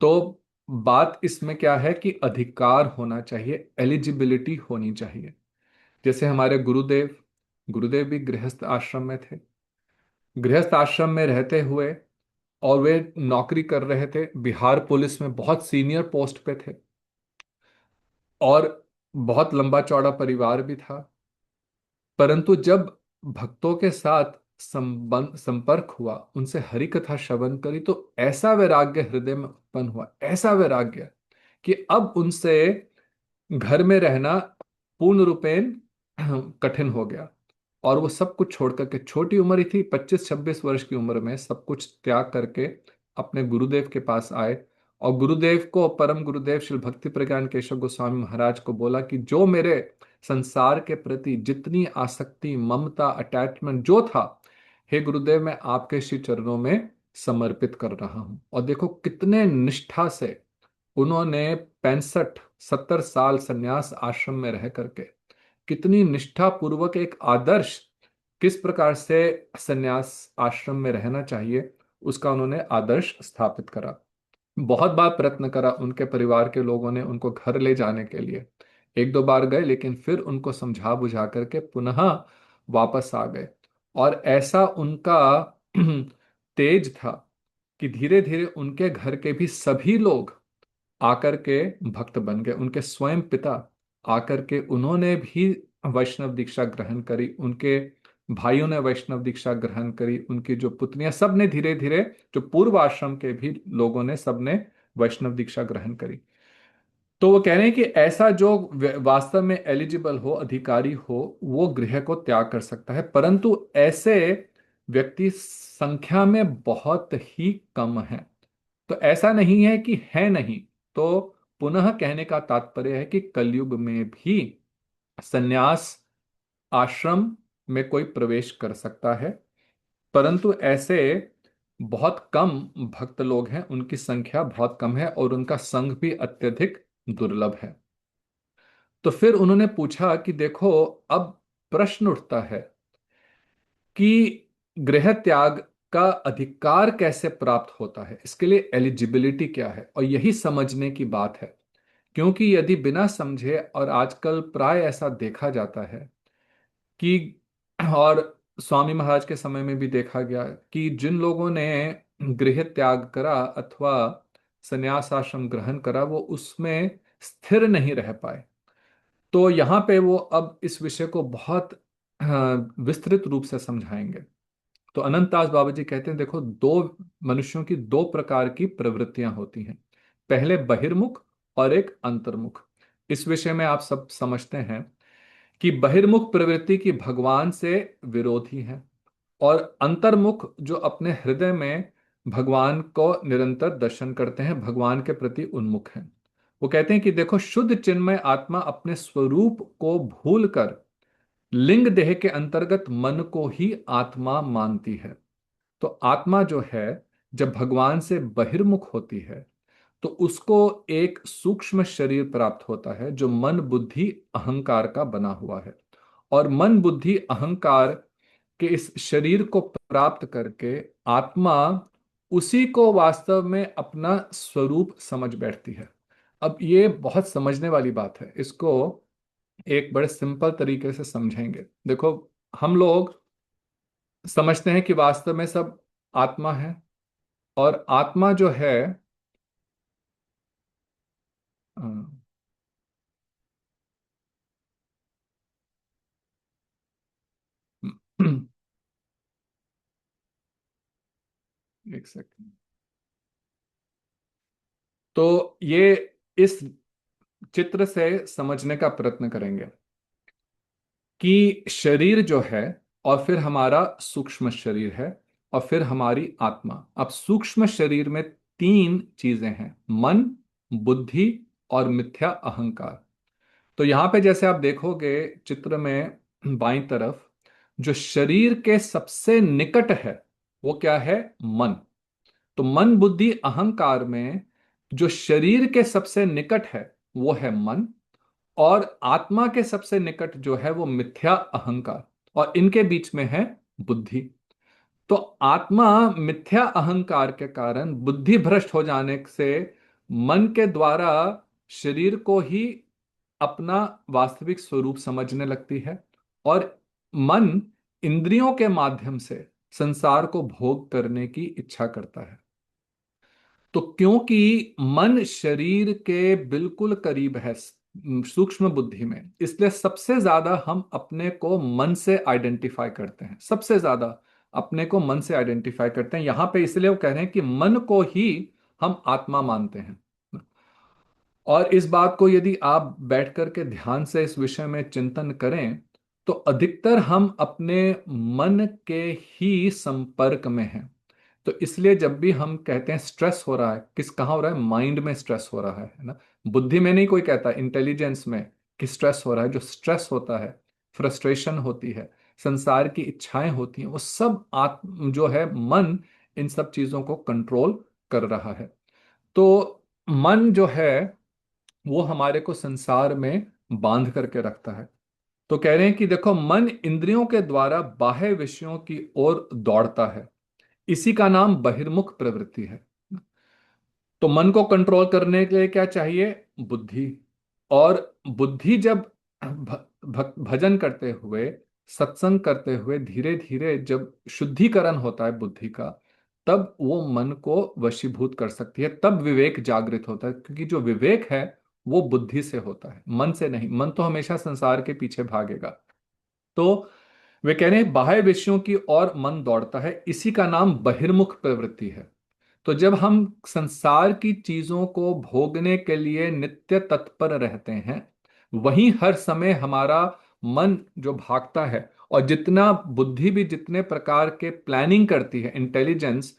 तो बात इसमें क्या है कि अधिकार होना चाहिए, एलिजिबिलिटी होनी चाहिए। जैसे हमारे गुरुदेव, गुरुदेव भी गृहस्थ आश्रम में थे, गृहस्थ आश्रम में रहते हुए और वे नौकरी कर रहे थे, बिहार पुलिस में बहुत सीनियर पोस्ट पे थे, और बहुत लंबा चौड़ा परिवार भी था। परंतु जब भक्तों के साथ संबंध संपर्क हुआ, उनसे हरि कथा श्रवण करी, तो ऐसा वैराग्य हृदय में उत्पन्न हुआ, ऐसा वैराग्य कि अब उनसे घर में रहना पूर्ण रूपेण कठिन हो गया। और वो सब कुछ छोड़ करके, छोटी उम्र ही थी, 25-26 वर्ष की उम्र में सब कुछ त्याग करके अपने गुरुदेव के पास आए। और गुरुदेव को, परम गुरुदेव श्री भक्ति प्रज्ञान केशव गोस्वामी महाराज को बोला कि जो मेरे संसार के प्रति जितनी आसक्ति, ममता, अटैचमेंट जो था, हे गुरुदेव, मैं आपके श्री चरणों में समर्पित कर रहा हूं। और देखो कितने निष्ठा से उन्होंने 65-70 साल संन्यास आश्रम में रह करके, कितनी निष्ठा पूर्वक एक आदर्श, किस प्रकार से संन्यास आश्रम में रहना चाहिए, उसका उन्होंने आदर्श स्थापित करा। बहुत बार प्रयत्न करा उनके परिवार के लोगों ने उनको घर ले जाने के लिए, एक दो बार गए, लेकिन फिर उनको समझा बुझा करके पुनः वापस आ गए। और ऐसा उनका तेज था कि धीरे धीरे उनके घर के भी सभी लोग आकर के भक्त बन गए। उनके स्वयं पिता आकर के उन्होंने भी वैष्णव दीक्षा ग्रहण करी, उनके भाइयों ने वैष्णव दीक्षा ग्रहण करी, उनकी जो पुत्रियां, सब ने धीरे धीरे, जो पूर्व आश्रम के भी लोगों ने, सब ने वैष्णव दीक्षा ग्रहण करी। तो वो कह रहे हैं कि ऐसा जो वास्तव में एलिजिबल हो, अधिकारी हो, वो गृह को त्याग कर सकता है, परंतु ऐसे व्यक्ति संख्या में बहुत ही कम है। तो ऐसा नहीं है कि है नहीं। तो पुनः कहने का तात्पर्य है कि कलयुग में भी संन्यास आश्रम में कोई प्रवेश कर सकता है, परंतु ऐसे बहुत कम भक्त लोग हैं, उनकी संख्या बहुत कम है, और उनका संग भी अत्यधिक दुर्लभ है। तो फिर उन्होंने पूछा कि देखो, अब प्रश्न उठता है कि गृह त्याग का अधिकार कैसे प्राप्त होता है, इसके लिए एलिजिबिलिटी क्या है, और यही समझने की बात है। क्योंकि यदि बिना समझे, और आजकल प्राय ऐसा देखा जाता है कि, और स्वामी महाराज के समय में भी देखा गया कि जिन लोगों ने गृह त्याग करा अथवा संन्यास आश्रम ग्रहण करा, वो उसमें स्थिर नहीं रह पाए। तो यहाँ पे वो अब इस विषय को बहुत विस्तृत रूप से समझाएंगे। तो अनंतदास बाबा जी कहते हैं, देखो, दो मनुष्यों की दो प्रकार की प्रवृत्तियां होती हैं, पहले बहिर्मुख और एक अंतर्मुख। इस विषय में आप सब समझते हैं कि बहिर्मुख प्रवृत्ति की भगवान से विरोधी है, और अंतर्मुख जो अपने हृदय में भगवान को निरंतर दर्शन करते हैं, भगवान के प्रति उन्मुख हैं। वो कहते हैं कि देखो, शुद्ध चिन्मय आत्मा अपने स्वरूप को भूलकर लिंग देह के अंतर्गत मन को ही आत्मा मानती है। तो आत्मा जो है, जब भगवान से बहिर्मुख होती है तो उसको एक सूक्ष्म शरीर प्राप्त होता है जो मन बुद्धि अहंकार का बना हुआ है। और मन बुद्धि अहंकार के इस शरीर को प्राप्त करके आत्मा उसी को वास्तव में अपना स्वरूप समझ बैठती है। अब ये बहुत समझने वाली बात है, इसको एक बड़े सिंपल तरीके से समझेंगे। देखो, हम लोग समझते हैं कि वास्तव में सब आत्मा है, और आत्मा जो है एक सेकंड। तो ये इस चित्र से समझने का प्रयत्न करेंगे कि शरीर जो है, और फिर हमारा सूक्ष्म शरीर है, और फिर हमारी आत्मा। अब सूक्ष्म शरीर में तीन चीजें हैं: मन, बुद्धि और मिथ्या अहंकार। तो यहां पे जैसे आप देखोगे चित्र में बाईं तरफ, जो शरीर के सबसे निकट है वो क्या है? मन। तो मन बुद्धि अहंकार में जो शरीर के सबसे निकट है वो है मन, और आत्मा के सबसे निकट जो है वो मिथ्या अहंकार, और इनके बीच में है बुद्धि। तो आत्मा मिथ्या अहंकार के कारण बुद्धि भ्रष्ट हो जाने से मन के द्वारा शरीर को ही अपना वास्तविक स्वरूप समझने लगती है, और मन इंद्रियों के माध्यम से संसार को भोग करने की इच्छा करता है। तो क्योंकि मन शरीर के बिल्कुल करीब है सूक्ष्म बुद्धि में, इसलिए सबसे ज्यादा हम अपने को मन से आइडेंटिफाई करते हैं, सबसे ज्यादा अपने को मन से आइडेंटिफाई करते हैं। यहां पे इसलिए वो कह रहे हैं कि मन को ही हम आत्मा मानते हैं। और इस बात को यदि आप बैठ करके ध्यान से इस विषय में चिंतन करें, तो अधिकतर हम अपने मन के ही संपर्क में हैं। तो इसलिए जब भी हम कहते हैं स्ट्रेस हो रहा है, किस कहाँ हो रहा है? माइंड में स्ट्रेस हो रहा है ना। बुद्धि में नहीं कोई कहता, इंटेलिजेंस में कि स्ट्रेस हो रहा है। जो स्ट्रेस होता है, फ्रस्ट्रेशन होती है, संसार की इच्छाएं होती हैं, वो सब आत्म जो है मन इन सब चीजों को कंट्रोल कर रहा है। तो मन जो है वो हमारे को संसार में बांध करके रखता है। तो कह रहे हैं कि देखो, मन इंद्रियों के द्वारा बाह्य विषयों की ओर दौड़ता है, इसी का नाम बहिर्मुख प्रवृत्ति है। तो मन को कंट्रोल करने के लिए क्या चाहिए? बुद्धि। और बुद्धि जब भजन करते हुए, सत्संग करते हुए धीरे धीरे जब शुद्धिकरण होता है बुद्धि का, तब वो मन को वशीभूत कर सकती है, तब विवेक जागृत होता है। क्योंकि जो विवेक है वो बुद्धि से होता है, मन से नहीं। मन तो हमेशा संसार के पीछे भागेगा। तो वे कह रहे हैं बाह्य विषयों की ओर मन दौड़ता है, इसी का नाम बहिर्मुख प्रवृत्ति है। तो जब हम संसार की चीजों को भोगने के लिए नित्य तत्पर रहते हैं, वहीं हर समय हमारा मन जो भागता है, और जितना बुद्धि भी जितने प्रकार के प्लानिंग करती है, इंटेलिजेंस,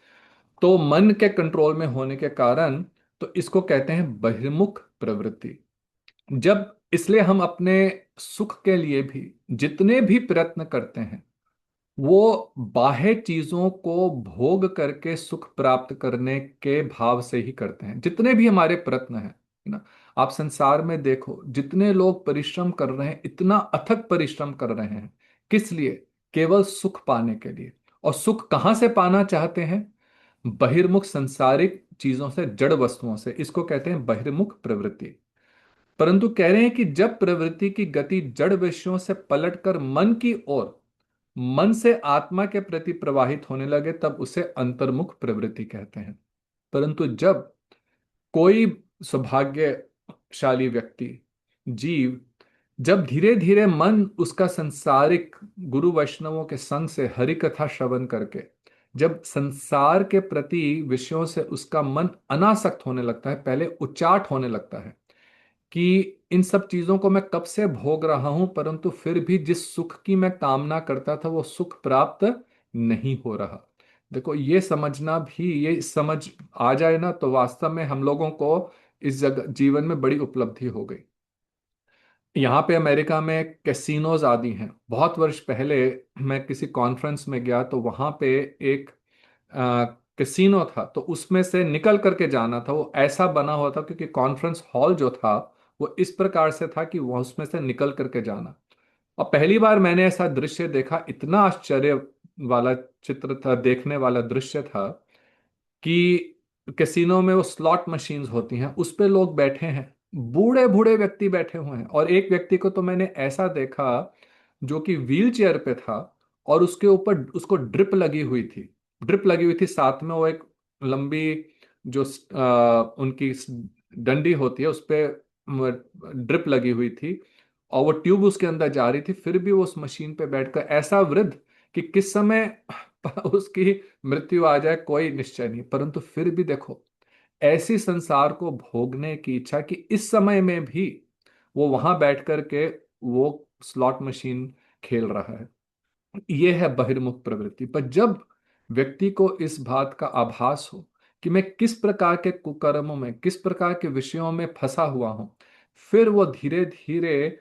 तो मन के कंट्रोल में होने के कारण, तो इसको कहते हैं बहिर्मुख प्रवृत्ति। जब इसलिए हम अपने सुख के लिए भी जितने भी प्रयत्न करते हैं, वो बाह्य चीजों को भोग करके सुख प्राप्त करने के भाव से ही करते हैं। जितने भी हमारे प्रयत्न हैं ना, आप संसार में देखो, जितने लोग परिश्रम कर रहे हैं, इतना अथक परिश्रम कर रहे हैं, किस लिए? केवल सुख पाने के लिए। और सुख कहाँ से पाना चाहते हैं? बहिर्मुख सांसारिक चीजों से, जड़ वस्तुओं से। इसको कहते हैं बहिर्मुख प्रवृत्ति। परंतु कह रहे हैं कि जब प्रवृत्ति की गति जड़ विषयों से पलटकर मन की ओर, मन से आत्मा के प्रति प्रवाहित होने लगे, तब उसे अंतर्मुख प्रवृत्ति कहते हैं। परंतु जब कोई सौभाग्यशाली व्यक्ति, जीव, जब धीरे धीरे मन उसका सांसारिक गुरु वैष्णवों के संग से हरि कथा श्रवण करके, जब संसार के प्रति विषयों से उसका मन अनासक्त होने लगता है, पहले उचाट होने लगता है कि इन सब चीजों को मैं कब से भोग रहा हूं, परंतु फिर भी जिस सुख की मैं कामना करता था वो सुख प्राप्त नहीं हो रहा। देखो ये समझना भी, ये समझ आ जाए ना तो वास्तव में हम लोगों को इस जगह जीवन में बड़ी उपलब्धि हो गई। यहाँ पे अमेरिका में कैसीनोज आदि हैं। बहुत वर्ष पहले मैं किसी कॉन्फ्रेंस में गया तो वहाँ पे एक कैसीनो था, तो उसमें से निकल करके जाना था। वो ऐसा बना हुआ था क्योंकि कॉन्फ्रेंस हॉल जो था वो इस प्रकार से था कि वह उसमें से निकल करके जाना। और पहली बार मैंने ऐसा दृश्य देखा, इतना आश्चर्य वाला चित्र था, देखने वाला दृश्य था कि कैसीनो में वो स्लॉट मशीन्स होती हैं, उस पे लोग बैठे हैं, बूढ़े बूढ़े व्यक्ति बैठे हुए हैं। और एक व्यक्ति को तो मैंने ऐसा देखा जो कि व्हील चेयर पे था, और उसके ऊपर उसको ड्रिप लगी हुई थी। ड्रिप लगी हुई थी, साथ में वो एक लंबी जो उनकी डंडी होती है उस पे ड्रिप लगी हुई थी, और वो ट्यूब उसके अंदर जा रही थी। फिर भी वो उस मशीन पे बैठकर ऐसा वृद्ध कि किस समय उसकी मृत्यु आ जाए कोई निश्चय नहीं, परंतु फिर भी देखो ऐसी संसार को भोगने की इच्छा कि इस समय में भी वो वहां बैठ कर के वो स्लॉट मशीन खेल रहा है। ये है बहिर्मुख प्रवृत्ति। पर जब व्यक्ति को इस बात का आभास हो कि मैं किस प्रकार के कुकर्मों में, किस प्रकार के विषयों में फंसा हुआ हूं, फिर वो धीरे धीरे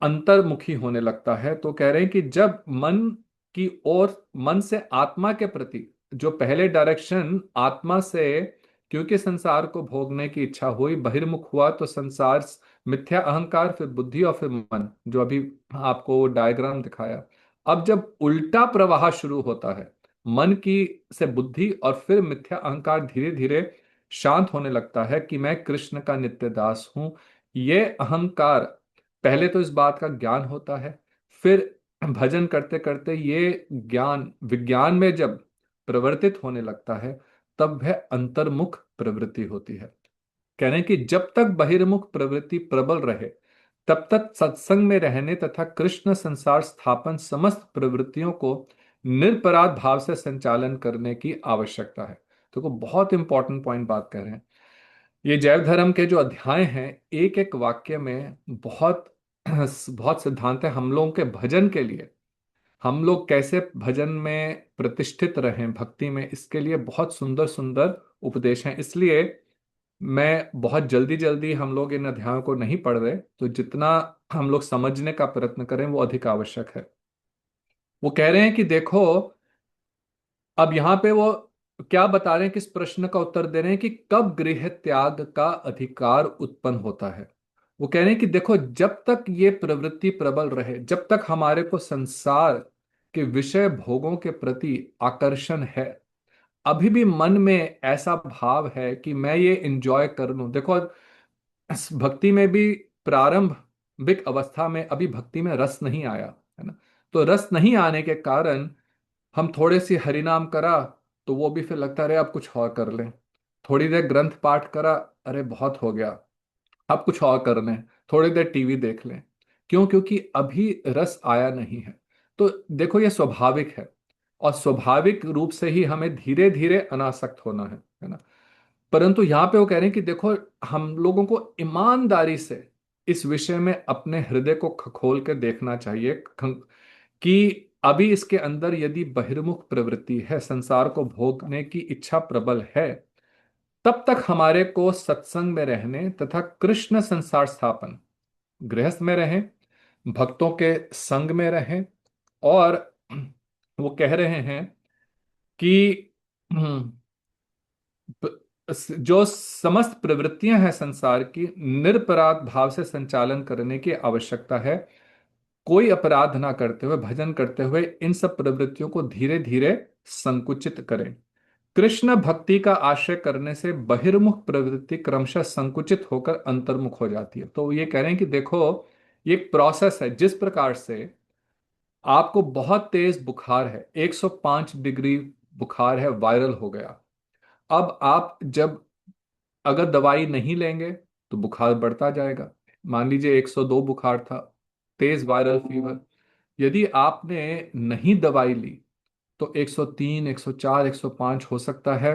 अंतर्मुखी होने लगता है। तो कह रहे हैं कि जब मन की ओर, मन से आत्मा के प्रति जो पहले डायरेक्शन आत्मा से, क्योंकि संसार को भोगने की इच्छा हुई, बहिर्मुख हुआ, तो संसार, मिथ्या अहंकार, फिर बुद्धि और फिर मन, जो अभी आपको डायग्राम दिखाया। अब जब उल्टा प्रवाह शुरू होता है, मन की से बुद्धि और फिर मिथ्या अहंकार धीरे धीरे शांत होने लगता है कि मैं कृष्ण का नित्य दास हूं। ये अहंकार, पहले तो इस बात का ज्ञान होता है, फिर भजन करते करते ये ज्ञान विज्ञान में जब प्रवर्तित होने लगता है, तब वह अंतर्मुख प्रवृत्ति होती है। कह रहे हैं कि जब तक बहिर्मुख प्रवृत्ति प्रबल रहे, तब तक सत्संग में रहने तथा कृष्ण संसार स्थापन समस्त प्रवृत्तियों को निरपराध भाव से संचालन करने की आवश्यकता है। तो बहुत इंपॉर्टेंट पॉइंट बात कर रहे हैं। ये जैव धर्म के जो अध्याय हैं, एक एक वाक्य में बहुत बहुत सिद्धांत है हम लोगों के भजन के लिए। हम लोग कैसे भजन में प्रतिष्ठित रहें, भक्ति में, इसके लिए बहुत सुंदर सुंदर उपदेश हैं। इसलिए मैं बहुत जल्दी जल्दी हम लोग इन अध्यायों को नहीं पढ़ रहे, तो जितना हम लोग समझने का प्रयत्न करें वो अधिक आवश्यक है। वो कह रहे हैं कि देखो, अब यहाँ पे वो क्या बता रहे हैं, किस प्रश्न का उत्तर दे रहे हैं कि कब गृह त्याग का अधिकार उत्पन्न होता है। वो कह रहे हैं कि देखो, जब तक ये प्रवृत्ति प्रबल रहे, जब तक हमारे को संसार के विषय भोगों के प्रति आकर्षण है, अभी भी मन में ऐसा भाव है कि मैं ये इंजॉय कर लूं। देखो, इस भक्ति में भी प्रारंभिक अवस्था में अभी भक्ति में रस नहीं आया है ना, तो रस नहीं आने के कारण हम थोड़े सी हरिनाम करा तो वो भी फिर लगता रहे अब कुछ और कर लें। थोड़ी देर ग्रंथ पाठ करा, अरे बहुत हो गया, अब कुछ और कर लें। थोड़ी देर टीवी देख लें। क्यों? क्योंकि अभी रस आया नहीं है। तो देखो ये स्वाभाविक है, और स्वाभाविक रूप से ही हमें धीरे धीरे अनासक्त होना है ना। परंतु यहाँ पे वो कह रहे हैं कि देखो, हम लोगों को ईमानदारी से इस विषय में अपने हृदय को खखोल के देखना चाहिए कि अभी इसके अंदर यदि बहिर्मुख प्रवृत्ति है, संसार को भोगने की इच्छा प्रबल है, तब तक हमारे को सत्संग में रहने तथा कृष्ण संसार स्थापन, गृहस्थ में रहें, भक्तों के संग में रहें। और वो कह रहे हैं कि जो समस्त प्रवृत्तियां हैं संसार की, निरपराध भाव से संचालन करने की आवश्यकता है। कोई अपराध ना करते हुए, भजन करते हुए इन सब प्रवृत्तियों को धीरे धीरे संकुचित करें। कृष्ण भक्ति का आश्रय करने से बहिर्मुख प्रवृत्ति क्रमशः संकुचित होकर अंतर्मुख हो जाती है। तो ये कह रहे हैं कि देखो, ये एक प्रोसेस है। जिस प्रकार से आपको बहुत तेज बुखार है, 105 डिग्री बुखार है, वायरल हो गया, अब आप जब अगर दवाई नहीं लेंगे तो बुखार बढ़ता जाएगा। मान लीजिए 102 बुखार था, तेज वायरल फीवर, यदि आपने नहीं दवाई ली तो 103, 104, 105 हो सकता है,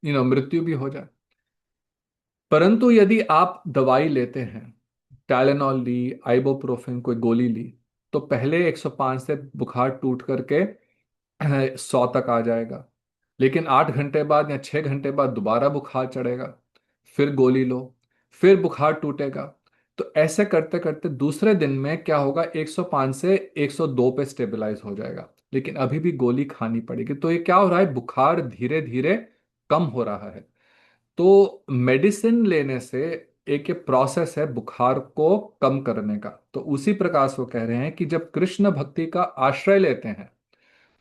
मृत्यु भी हो जाए। परंतु यदि आप दवाई लेते हैं, टाइलेनॉल ली, आइबोप्रोफेन कोई गोली ली, तो पहले 105 से बुखार टूट करके 100 तक आ जाएगा। लेकिन 8 घंटे बाद या 6 घंटे बाद दोबारा बुखार चढ़ेगा, फिर गोली लो, फिर बुखार टूटेगा। तो ऐसे करते करते दूसरे दिन में क्या होगा, 105 से 102 पे स्टेबलाइज हो जाएगा, लेकिन अभी भी गोली खानी पड़ेगी। तो ये क्या हो रहा है, बुखार धीरे धीरे कम हो रहा है। तो मेडिसिन लेने से एक ये प्रोसेस है बुखार को कम करने का। तो उसी प्रकार से वो कह रहे हैं कि जब कृष्ण भक्ति का आश्रय लेते हैं,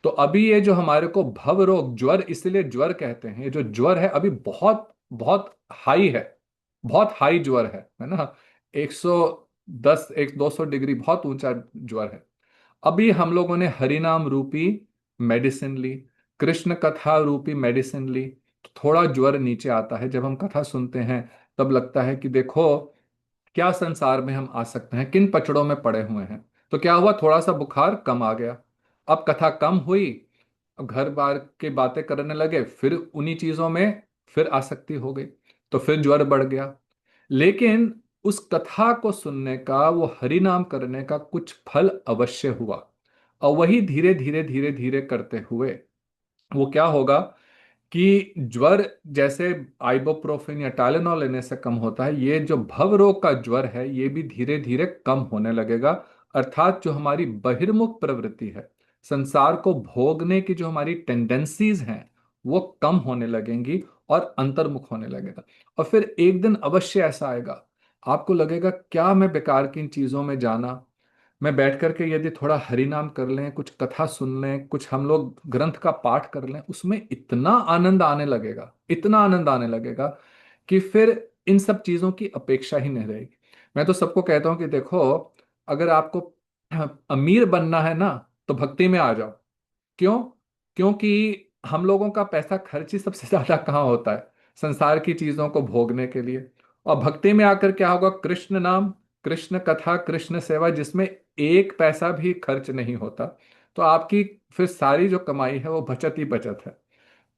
तो अभी ये जो हमारे को भव रोग, ज्वर, इसलिए ज्वर कहते हैं, ये जो ज्वर है अभी बहुत बहुत हाई है, बहुत हाई ज्वर है ना। 110, 200 डिग्री, बहुत ऊंचा ज्वर है। अभी हम लोगों ने हरि नाम रूपी मेडिसिन ली, कृष्ण कथा रूपी मेडिसिन ली, तो थोड़ा ज्वर नीचे आता है। जब हम कथा सुनते हैं तब लगता है कि देखो क्या संसार में हम आ सकते हैं, किन पचड़ों में पड़े हुए हैं। तो क्या हुआ, थोड़ा सा बुखार कम आ गया। अब कथा कम हुई, अब घर बार की बातें करने लगे, फिर उन्हीं चीजों में फिर आसक्ति हो गई, तो फिर ज्वर बढ़ गया। लेकिन उस कथा को सुनने का, वो हरि नाम करने का कुछ फल अवश्य हुआ। और वही धीरे धीरे धीरे धीरे करते हुए वो क्या होगा कि ज्वर जैसे आइबोप्रोफेन या टाइलेनॉल लेने से कम होता है, ये जो भव रोग का ज्वर है ये भी धीरे धीरे कम होने लगेगा। अर्थात जो हमारी बहिर्मुख प्रवृत्ति है, संसार को भोगने की जो हमारी टेंडेंसीज हैं, वो कम होने लगेंगी और अंतर्मुख होने लगेगा। और फिर एक दिन अवश्य ऐसा आएगा, आपको लगेगा क्या मैं बेकार की इन चीजों में जाना। मैं बैठ करके यदि थोड़ा हरि नाम कर लें, कुछ कथा सुन लें, कुछ हम लोग ग्रंथ का पाठ कर लें, उसमें इतना आनंद आने लगेगा, इतना आनंद आने लगेगा कि फिर इन सब चीजों की अपेक्षा ही नहीं रहेगी। मैं तो सबको कहता हूं कि देखो, अगर आपको अमीर बनना है ना, तो भक्ति में आ जाओ। क्यों? क्योंकि हम लोगों का पैसा खर्च ही सबसे ज्यादा कहाँ होता है, संसार की चीजों को भोगने के लिए। और भक्ति में आकर क्या होगा, कृष्ण नाम, कृष्ण कथा, कृष्ण सेवा, जिसमें एक पैसा भी खर्च नहीं होता। तो आपकी फिर सारी जो कमाई है वो बचत ही बचत है।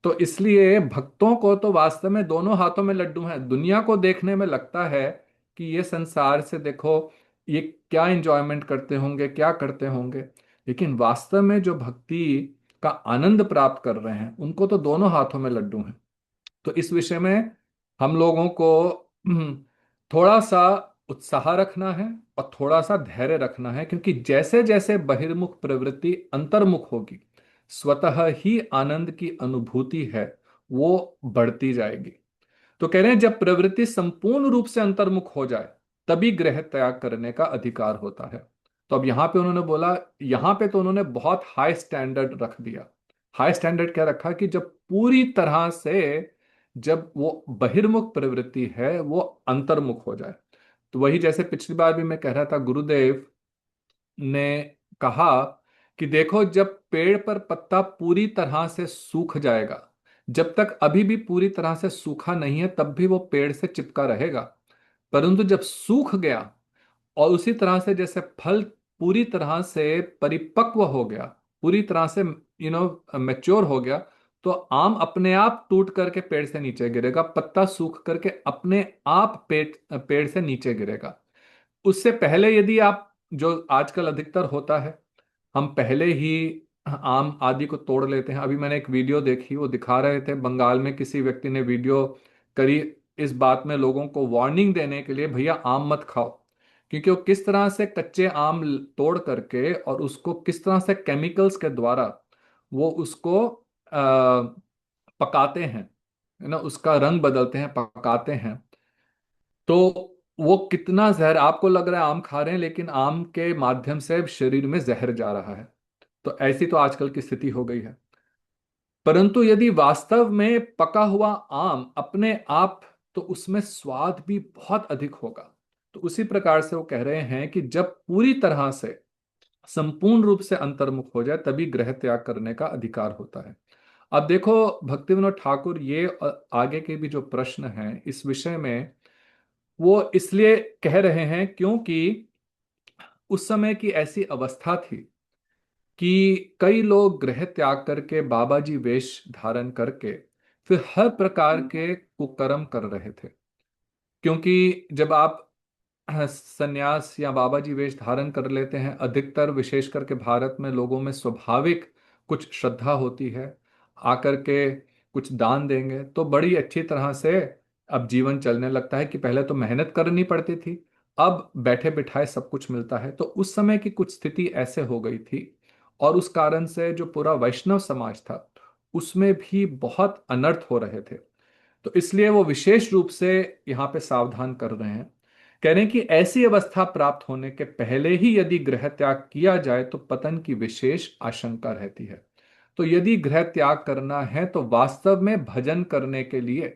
तो इसलिए भक्तों को तो वास्तव में दोनों हाथों में लड्डू हैं। दुनिया को देखने में लगता है कि ये संसार से देखो ये क्या एंजॉयमेंट करते होंगे, क्या करते होंगे, लेकिन वास्तव में जो भक्ति का आनंद प्राप्त कर रहे हैं उनको तो दोनों हाथों में लड्डू हैं। तो इस विषय में हम लोगों को थोड़ा सा उत्साह रखना है और थोड़ा सा धैर्य रखना है, क्योंकि जैसे जैसे बहिर्मुख प्रवृत्ति अंतर्मुख होगी, स्वतः ही आनंद की अनुभूति है वो बढ़ती जाएगी। तो कह रहे हैं जब प्रवृत्ति संपूर्ण रूप से अंतर्मुख हो जाए, तभी गृह त्याग करने का अधिकार होता है। तो अब यहां पे उन्होंने बोला, यहां पे तो उन्होंने बहुत हाई स्टैंडर्ड रख दिया। हाई स्टैंडर्ड क्या रखा कि जब पूरी तरह से, जब वो बहिर्मुख प्रवृत्ति है वो अंतर्मुख हो जाए। तो वही जैसे पिछली बार भी मैं कह रहा था, गुरुदेव ने कहा कि देखो जब पेड़ पर पत्ता पूरी तरह से सूख जाएगा, जब तक अभी भी पूरी तरह से सूखा नहीं है तब भी वो पेड़ से चिपका रहेगा। परंतु जब सूख गया और उसी तरह से जैसे फल पूरी तरह से परिपक्व हो गया, पूरी तरह से मैच्योर हो गया, तो आम अपने आप टूट करके पेड़ से नीचे गिरेगा, पत्ता सूख करके अपने आप पेड़ से नीचे गिरेगा। उससे पहले यदि आप, जो आजकल अधिकतर होता है, हम पहले ही आम आदि को तोड़ लेते हैं। अभी मैंने एक वीडियो देखी, वो दिखा रहे थे बंगाल में किसी व्यक्ति ने वीडियो करी इस बात में लोगों को वार्निंग देने के लिए, भैया आम मत खाओ, क्योंकि वो किस तरह से कच्चे आम तोड़ करके और उसको किस तरह से केमिकल्स के द्वारा वो उसको पकाते हैं, है ना, उसका रंग बदलते हैं, पकाते हैं। तो वो कितना जहर, आपको लग रहा है आम खा रहे हैं, लेकिन आम के माध्यम से शरीर में जहर जा रहा है। तो ऐसी तो आजकल की स्थिति हो गई है। परंतु यदि वास्तव में पका हुआ आम अपने आप, तो उसमें स्वाद भी बहुत अधिक होगा। तो उसी प्रकार से वो कह रहे हैं कि जब पूरी तरह से संपूर्ण रूप से अंतर्मुख हो जाए तभी गृह त्याग करने का अधिकार होता है। अब देखो भक्ति विनोद ठाकुर ये आगे के भी जो प्रश्न हैं इस विषय में, वो इसलिए कह रहे हैं क्योंकि उस समय की ऐसी अवस्था थी कि कई लोग गृह त्याग करके बाबा जी वेश धारण करके फिर हर प्रकार के कुकर्म कर रहे थे। क्योंकि जब आप सन्यास या बाबा जी वेश धारण कर लेते हैं, अधिकतर विशेष करके भारत में लोगों में स्वाभाविक कुछ श्रद्धा होती है, आकर के कुछ दान देंगे तो बड़ी अच्छी तरह से अब जीवन चलने लगता है। कि पहले तो मेहनत करनी पड़ती थी, अब बैठे बिठाए सब कुछ मिलता है। तो उस समय की कुछ स्थिति ऐसे हो गई थी, और उस कारण से जो पूरा वैष्णव समाज था उसमें भी बहुत अनर्थ हो रहे थे। तो इसलिए वो विशेष रूप से यहाँ पे सावधान कर रहे हैं। कह रहे हैं कि ऐसी अवस्था प्राप्त होने के पहले ही यदि गृह त्याग किया जाए तो पतन की विशेष आशंका रहती है। तो यदि गृह त्याग करना है तो वास्तव में भजन करने के लिए,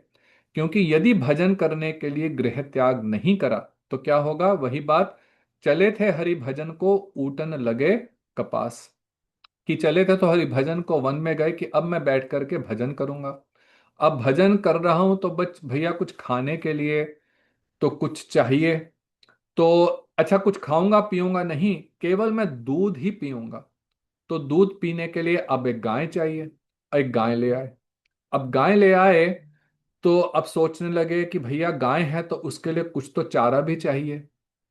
क्योंकि यदि भजन करने के लिए गृह त्याग नहीं करा तो क्या होगा, वही बात, चले थे हरि भजन को ऊटन लगे कपास। कि चले थे तो हरि भजन को वन में गए कि अब मैं बैठ करके भजन करूंगा। अब भजन कर रहा हूं तो बच भैया कुछ खाने के लिए तो कुछ चाहिए। तो अच्छा, कुछ खाऊंगा पीऊंगा नहीं, केवल मैं दूध ही पीऊंगा। तो दूध पीने के लिए अब एक गाय चाहिए, एक गाय ले आए। अब गाय ले आए तो अब सोचने लगे कि भैया गाय है तो उसके लिए कुछ तो चारा भी चाहिए।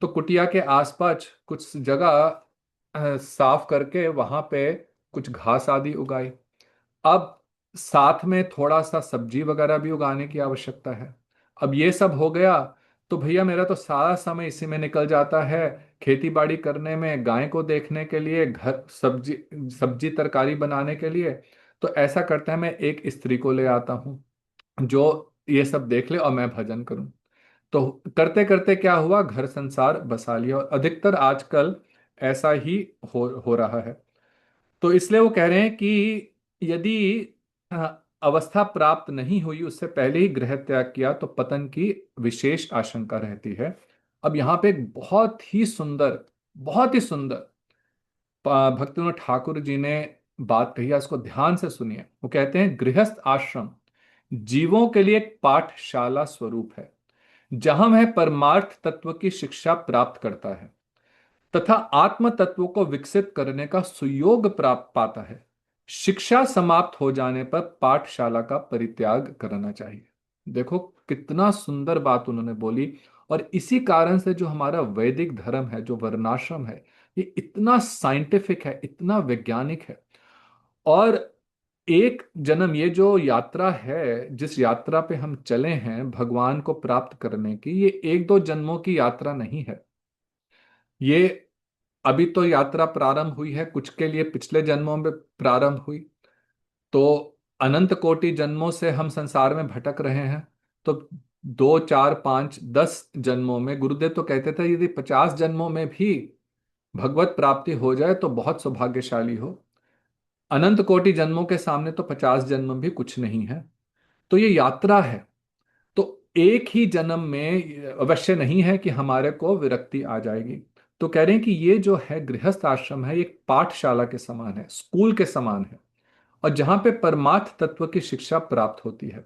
तो कुटिया के आसपास कुछ जगह साफ करके वहां पे कुछ घास आदि उगाई। अब साथ में थोड़ा सा सब्जी वगैरह भी उगाने की आवश्यकता है। अब ये सब हो गया तो भैया मेरा तो सारा समय इसी में निकल जाता है, खेती बाड़ी करने में, गाय को देखने के लिए, घर सब्जी सब्जी तरकारी बनाने के लिए। तो ऐसा करता है, मैं एक स्त्री को ले आता हूँ जो ये सब देख ले और मैं भजन करूं। तो करते करते क्या हुआ, घर संसार बसा लिया। और अधिकतर आजकल ऐसा ही हो रहा है। तो इसलिए वो कह रहे हैं कि यदि अवस्था प्राप्त नहीं हुई, उससे पहले ही गृह त्याग किया तो पतन की विशेष आशंका रहती है। अब यहाँ पे एक बहुत ही सुंदर भक्तिविनोद ठाकुर जी ने बात कही है, इसको ध्यान से सुनिए। वो कहते हैं, गृहस्थ आश्रम जीवों के लिए एक पाठशाला स्वरूप है, जहां वह परमार्थ तत्व की शिक्षा प्राप्त करता है तथा आत्म तत्व को विकसित करने का सुयोग प्राप्त पाता है। शिक्षा समाप्त हो जाने पर पाठशाला का परित्याग करना चाहिए। देखो कितना सुंदर बात उन्होंने बोली। और इसी कारण से जो हमारा वैदिक धर्म है, जो वर्णाश्रम है, ये इतना साइंटिफिक है, इतना वैज्ञानिक है। और एक जन्म, ये जो यात्रा है, जिस यात्रा पे हम चले हैं भगवान को प्राप्त करने की, ये एक दो जन्मों की यात्रा नहीं है। ये अभी तो यात्रा प्रारंभ हुई है, कुछ के लिए पिछले जन्मों में प्रारंभ हुई। तो अनंत कोटि जन्मों से हम संसार में भटक रहे हैं। तो 2 4 5 10 जन्मों में, गुरुदेव तो कहते थे यदि 50 जन्मों में भी भगवत प्राप्ति हो जाए तो बहुत सौभाग्यशाली हो। अनंत कोटि जन्मों के सामने तो 50 जन्म भी कुछ नहीं है। तो ये यात्रा है। तो एक ही जन्म में अवश्य नहीं है कि हमारे को विरक्ति आ जाएगी। तो कह रहे हैं कि ये जो है गृहस्थ आश्रम है, ये एक पाठशाला के समान है, स्कूल के समान है, और जहां पे परमार्थ तत्व की शिक्षा प्राप्त होती है।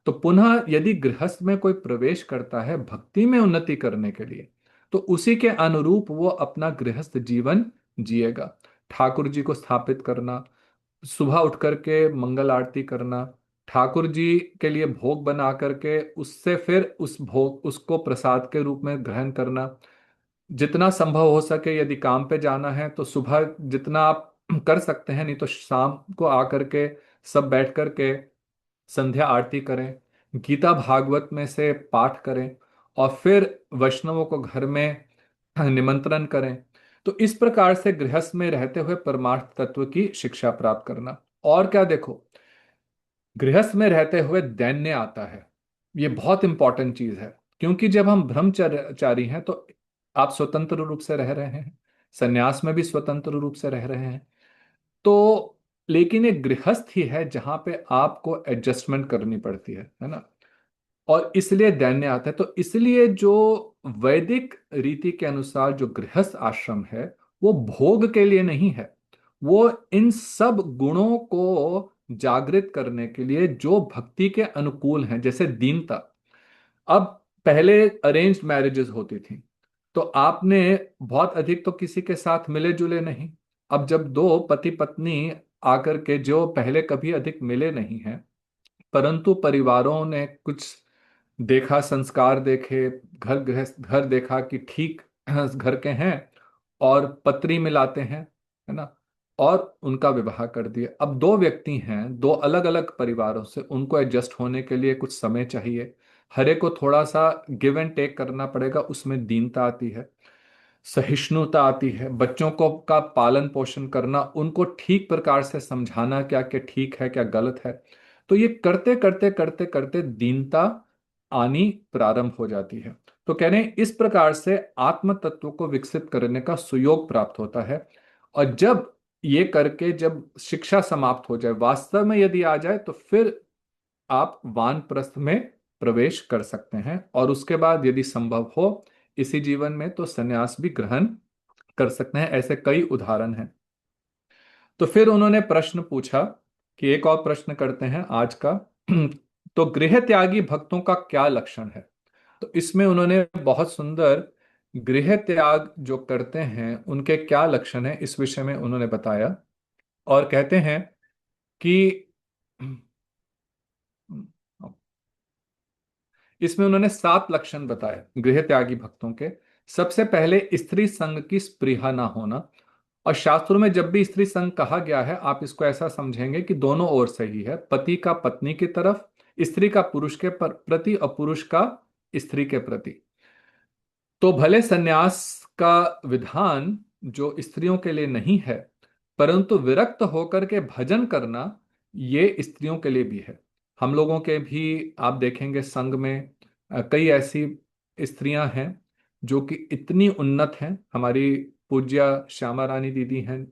तो पुनः यदि गृहस्थ में कोई प्रवेश करता है भक्ति में उन्नति करने के लिए, तो उसी के अनुरूप वो अपना गृहस्थ जीवन जिएगा। ठाकुर जी को स्थापित करना, सुबह उठ करके मंगल आरती करना, ठाकुर जी के लिए भोग बना करके उससे फिर उस भोग उसको प्रसाद के रूप में ग्रहण करना। जितना संभव हो सके, यदि काम पे जाना है तो सुबह जितना आप कर सकते हैं, नहीं तो शाम को आकर के सब बैठ करके संध्या आरती करें, गीता भागवत में से पाठ करें, और फिर वैष्णवों को घर में निमंत्रण करें। तो इस प्रकार से गृहस्थ में रहते हुए परमार्थ तत्व की शिक्षा प्राप्त करना। और क्या देखो, गृहस्थ में रहते हुए दैन्य आता है। ये बहुत इंपॉर्टेंट चीज है, क्योंकि जब हम ब्रह्मचारी हैं तो आप स्वतंत्र रूप से रह रहे हैं, संन्यास में भी स्वतंत्र रूप से रह रहे हैं। तो लेकिन एक गृहस्थ ही है जहां पे आपको एडजस्टमेंट करनी पड़ती है ना। और इसलिए दैन्य आता है। तो इसलिए जो वैदिक रीति के अनुसार जो गृहस्थ आश्रम है, वो भोग के लिए नहीं है, वो इन सब गुणों को जागृत करने के लिए जो भक्ति के अनुकूल हैं, जैसे दीनता। अब पहले अरेंज्ड मैरिजेस होती थी, तो आपने बहुत अधिक तो किसी के साथ मिले जुले नहीं। अब जब दो पति पत्नी आकर के जो पहले कभी अधिक मिले नहीं हैं, परंतु परिवारों ने कुछ देखा, संस्कार देखे, घर देखा कि ठीक घर के हैं, और पत्री मिलाते हैं, है ना। और उनका विवाह कर दिया। अब दो व्यक्ति हैं, दो अलग अलग परिवारों से, उनको एडजस्ट होने के लिए कुछ समय चाहिए। हर एक को थोड़ा सा गिव एंड टेक करना पड़ेगा, उसमें दीनता आती है, सहिष्णुता आती है, बच्चों को का पालन पोषण करना, उनको ठीक प्रकार से समझाना क्या क्या ठीक है क्या गलत है। तो ये करते करते करते करते दीनता आनी प्रारंभ हो जाती है। तो कह रहे हैं इस प्रकार से आत्म तत्व को विकसित करने का सुयोग प्राप्त होता है। और जब ये करके जब शिक्षा समाप्त हो जाए, वास्तव में यदि आ जाए, तो फिर आप वानप्रस्थ में प्रवेश कर सकते हैं, और उसके बाद यदि संभव हो इसी जीवन में तो संन्यास भी ग्रहण कर सकते हैं। ऐसे कई उदाहरण हैं। तो फिर उन्होंने प्रश्न पूछा कि एक और प्रश्न करते हैं आज का। तो गृह त्यागी भक्तों का क्या लक्षण है? तो इसमें उन्होंने बहुत सुंदर गृह त्याग जो करते हैं उनके क्या लक्षण है इस विषय में उन्होंने बताया। और कहते हैं कि इसमें उन्होंने 7 लक्षण बताए गृह त्यागी भक्तों के। सबसे पहले स्त्री संग की स्पृहा ना होना। और शास्त्रों में जब भी स्त्री संग कहा गया है, आप इसको ऐसा समझेंगे कि दोनों ओर से ही है, पति का पत्नी की तरफ, स्त्री का पुरुष के प्रति, और पुरुष का स्त्री के प्रति। तो भले सन्यास का विधान जो स्त्रियों के लिए नहीं है, परंतु विरक्त होकर के भजन करना ये स्त्रियों के लिए भी है। हम लोगों के भी आप देखेंगे संघ में कई ऐसी स्त्रियां हैं जो कि इतनी उन्नत हैं। हमारी पूज्य श्यामा रानी दीदी हैं,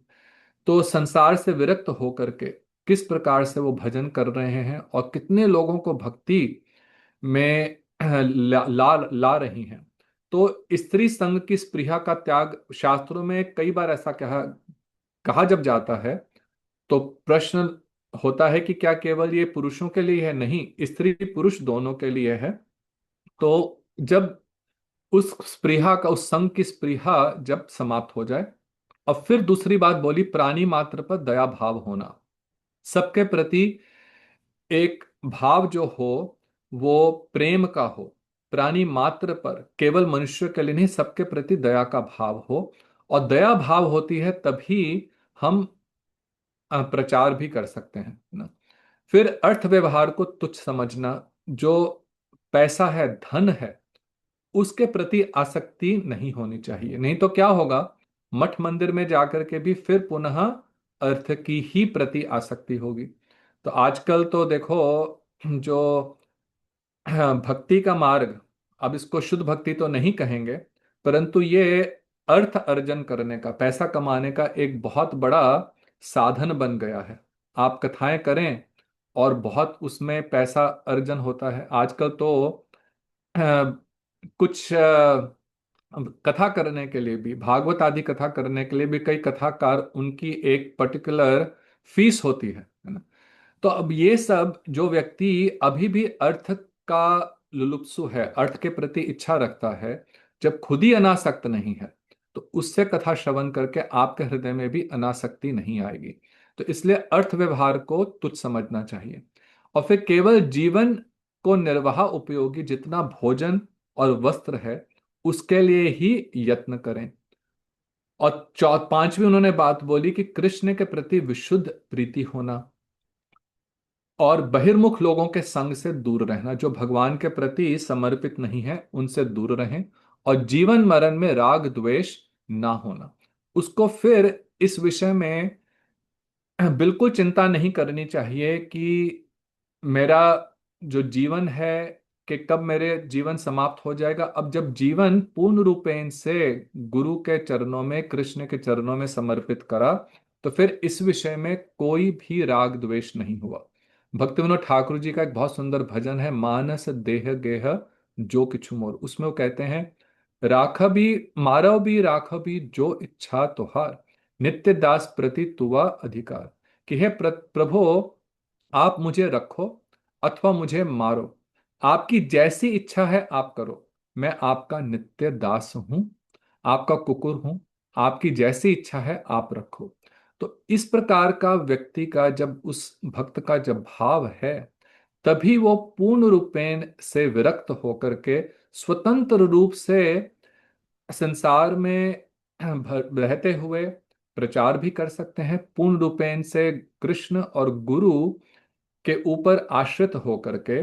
तो संसार से विरक्त होकर के किस प्रकार से वो भजन कर रहे हैं और कितने लोगों को भक्ति में ला रही हैं। तो स्त्री संग की स्पृहा का त्याग शास्त्रों में कई बार ऐसा कहा कहा जब जाता है, तो प्रश्न होता है कि क्या केवल ये पुरुषों के लिए है? नहीं, स्त्री पुरुष दोनों के लिए है। तो जब उस स्पृहा का, उस संग की स्पृहा जब समाप्त हो जाए, और फिर दूसरी बात बोली प्राणी मात्र पर दया भाव होना। सबके प्रति एक भाव जो हो वो प्रेम का हो। प्राणी मात्र पर, केवल मनुष्य के लिए नहीं, सबके प्रति दया का भाव हो। और दया भाव होती है तभी हम प्रचार भी कर सकते हैं ना। फिर अर्थ व्यवहार को तुच्छ समझना। जो पैसा है, धन है, उसके प्रति आसक्ति नहीं होनी चाहिए। नहीं तो क्या होगा, मठ मंदिर में जाकर के भी फिर पुनः अर्थ की ही प्रति आसक्ति होगी। तो आजकल तो देखो, जो भक्ति का मार्ग, अब इसको शुद्ध भक्ति तो नहीं कहेंगे, परंतु ये अर्थ अर्जन करने का, पैसा कमाने का एक बहुत बड़ा साधन बन गया है। आप कथाएं करें और बहुत उसमें पैसा अर्जन होता है। आजकल तो कुछ कथा करने के लिए भी, भागवत आदि कथा करने के लिए भी कई कथाकार, उनकी एक पर्टिकुलर फीस होती है ना। तो अब ये सब जो व्यक्ति अभी भी अर्थ का लुलुप्सु है, अर्थ के प्रति इच्छा रखता है, जब खुद ही अनासक्त नहीं है, तो उससे कथा श्रवण करके आपके हृदय में भी अनासक्ति नहीं आएगी। तो इसलिए अर्थ व्यवहार को तुच्छ समझना चाहिए। और फिर केवल जीवन को निर्वाह उपयोगी जितना भोजन और वस्त्र है, उसके लिए ही यत्न करें। और पांचवी उन्होंने बात बोली कि कृष्ण के प्रति विशुद्ध प्रीति होना, और बहिर्मुख लोगों के संग से दूर रहना। जो भगवान के प्रति समर्पित नहीं है उनसे दूर रहें। और जीवन मरण में राग द्वेष ना होना। उसको फिर इस विषय में बिल्कुल चिंता नहीं करनी चाहिए कि मेरा जो जीवन है, कि कब मेरे जीवन समाप्त हो जाएगा। अब जब जीवन पूर्ण रूपेण से गुरु के चरणों में, कृष्ण के चरणों में समर्पित करा, तो फिर इस विषय में कोई भी राग द्वेष नहीं हुआ। भक्ति विनोद ठाकुर जी का एक बहुत सुंदर भजन है, मानस देह गेह जो किछु मोर। उसमें वो कहते हैं, राख भी मारव भी राख भी जो इच्छा तुहार, नित्य दास प्रति तुवा अधिकार। कि हे प्रभु, आप मुझे रखो अथवा मुझे मारो, आपकी जैसी इच्छा है आप करो। मैं आपका नित्य दास हूं, आपका कुकुर हूं, आपकी जैसी इच्छा है आप रखो। तो इस प्रकार का व्यक्ति का, जब उस भक्त का जब भाव है, तभी वो पूर्ण रूपेण से विरक्त होकर के स्वतंत्र रूप से संसार में रहते हुए प्रचार भी कर सकते हैं, पूर्ण रूपेण से कृष्ण और गुरु के ऊपर आश्रित होकर के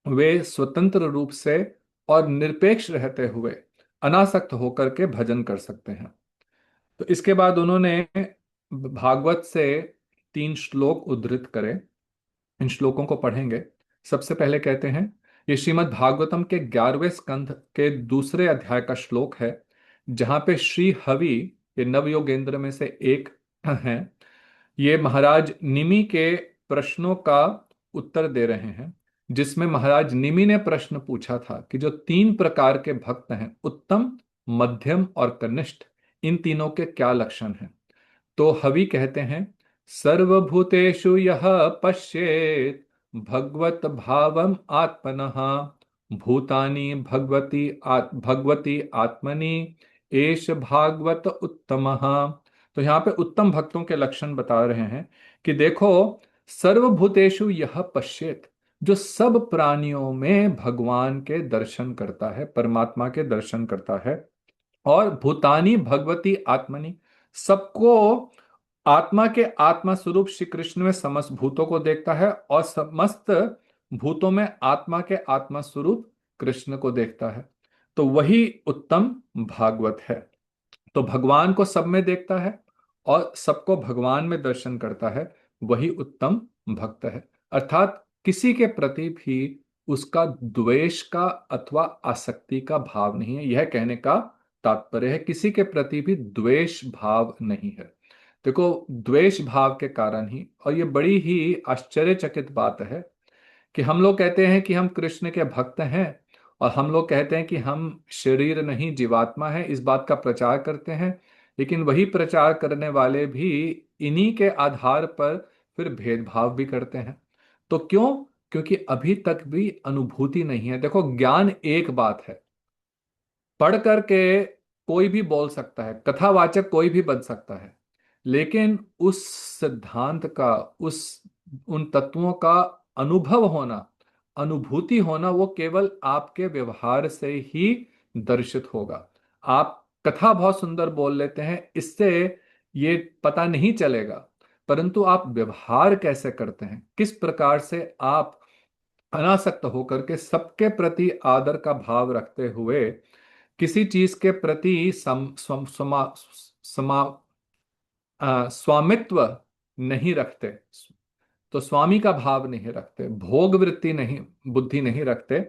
वे स्वतंत्र रूप से और निरपेक्ष रहते हुए अनासक्त होकर के भजन कर सकते हैं। तो इसके बाद उन्होंने भागवत से 3 श्लोक उद्धृत करे। इन श्लोकों को पढ़ेंगे। सबसे पहले कहते हैं, ये श्रीमद् भागवतम के 11वें स्कंध के दूसरे अध्याय का श्लोक है, जहां पे श्री हवि, ये नवयोगेंद्र में से एक हैं, ये महाराज निमि के प्रश्नों का उत्तर दे रहे हैं, जिसमें महाराज निमि ने प्रश्न पूछा था कि जो 3 प्रकार के भक्त हैं, उत्तम, मध्यम और कनिष्ठ, इन तीनों के क्या लक्षण हैं। तो हवि कहते हैं, सर्वभूतेषु यः पश्येत् भगवत भावम आत्मनः भूतानि भगवती आत्मनि एष भागवत उत्तमः। तो यहाँ पे उत्तम भक्तों के लक्षण बता रहे हैं कि देखो, सर्वभूतेषु यः पश्येत्, जो सब प्राणियों में भगवान के दर्शन करता है, परमात्मा के दर्शन करता है, और भूतानी भगवती आत्मनि, सबको आत्मा के आत्मा स्वरूप श्री कृष्ण में समस्त भूतों को देखता है, और समस्त भूतों में आत्मा के आत्मा स्वरूप कृष्ण को देखता है, तो वही उत्तम भागवत है। तो भगवान को सब में देखता है और सबको भगवान में दर्शन करता है, वही उत्तम भक्त है। अर्थात किसी के प्रति भी उसका द्वेष का अथवा आसक्ति का भाव नहीं है, यह कहने का तात्पर्य है। किसी के प्रति भी द्वेष भाव नहीं है। देखो, द्वेष भाव के कारण ही, और ये बड़ी ही आश्चर्यचकित बात है कि हम लोग कहते हैं कि हम कृष्ण के भक्त हैं, और हम लोग कहते हैं कि हम शरीर नहीं जीवात्मा है, इस बात का प्रचार करते हैं, लेकिन वही प्रचार करने वाले भी इन्हीं के आधार पर फिर भेदभाव भी करते हैं। तो क्यों? क्योंकि अभी तक भी अनुभूति नहीं है। देखो, ज्ञान एक बात है, पढ़ करके कोई भी बोल सकता है, कथावाचक कोई भी बन सकता है, लेकिन उस सिद्धांत का, उस उन तत्वों का अनुभव होना, अनुभूति होना, वो केवल आपके व्यवहार से ही दर्शित होगा। आप कथा बहुत सुंदर बोल लेते हैं, इससे ये पता नहीं चलेगा, परंतु आप व्यवहार कैसे करते हैं, किस प्रकार से आप अनासक्त होकर के सबके प्रति आदर का भाव रखते हुए किसी चीज के प्रति स्वामित्व नहीं रखते, तो स्वामी का भाव नहीं रखते, भोग वृत्ति नहीं, बुद्धि नहीं रखते,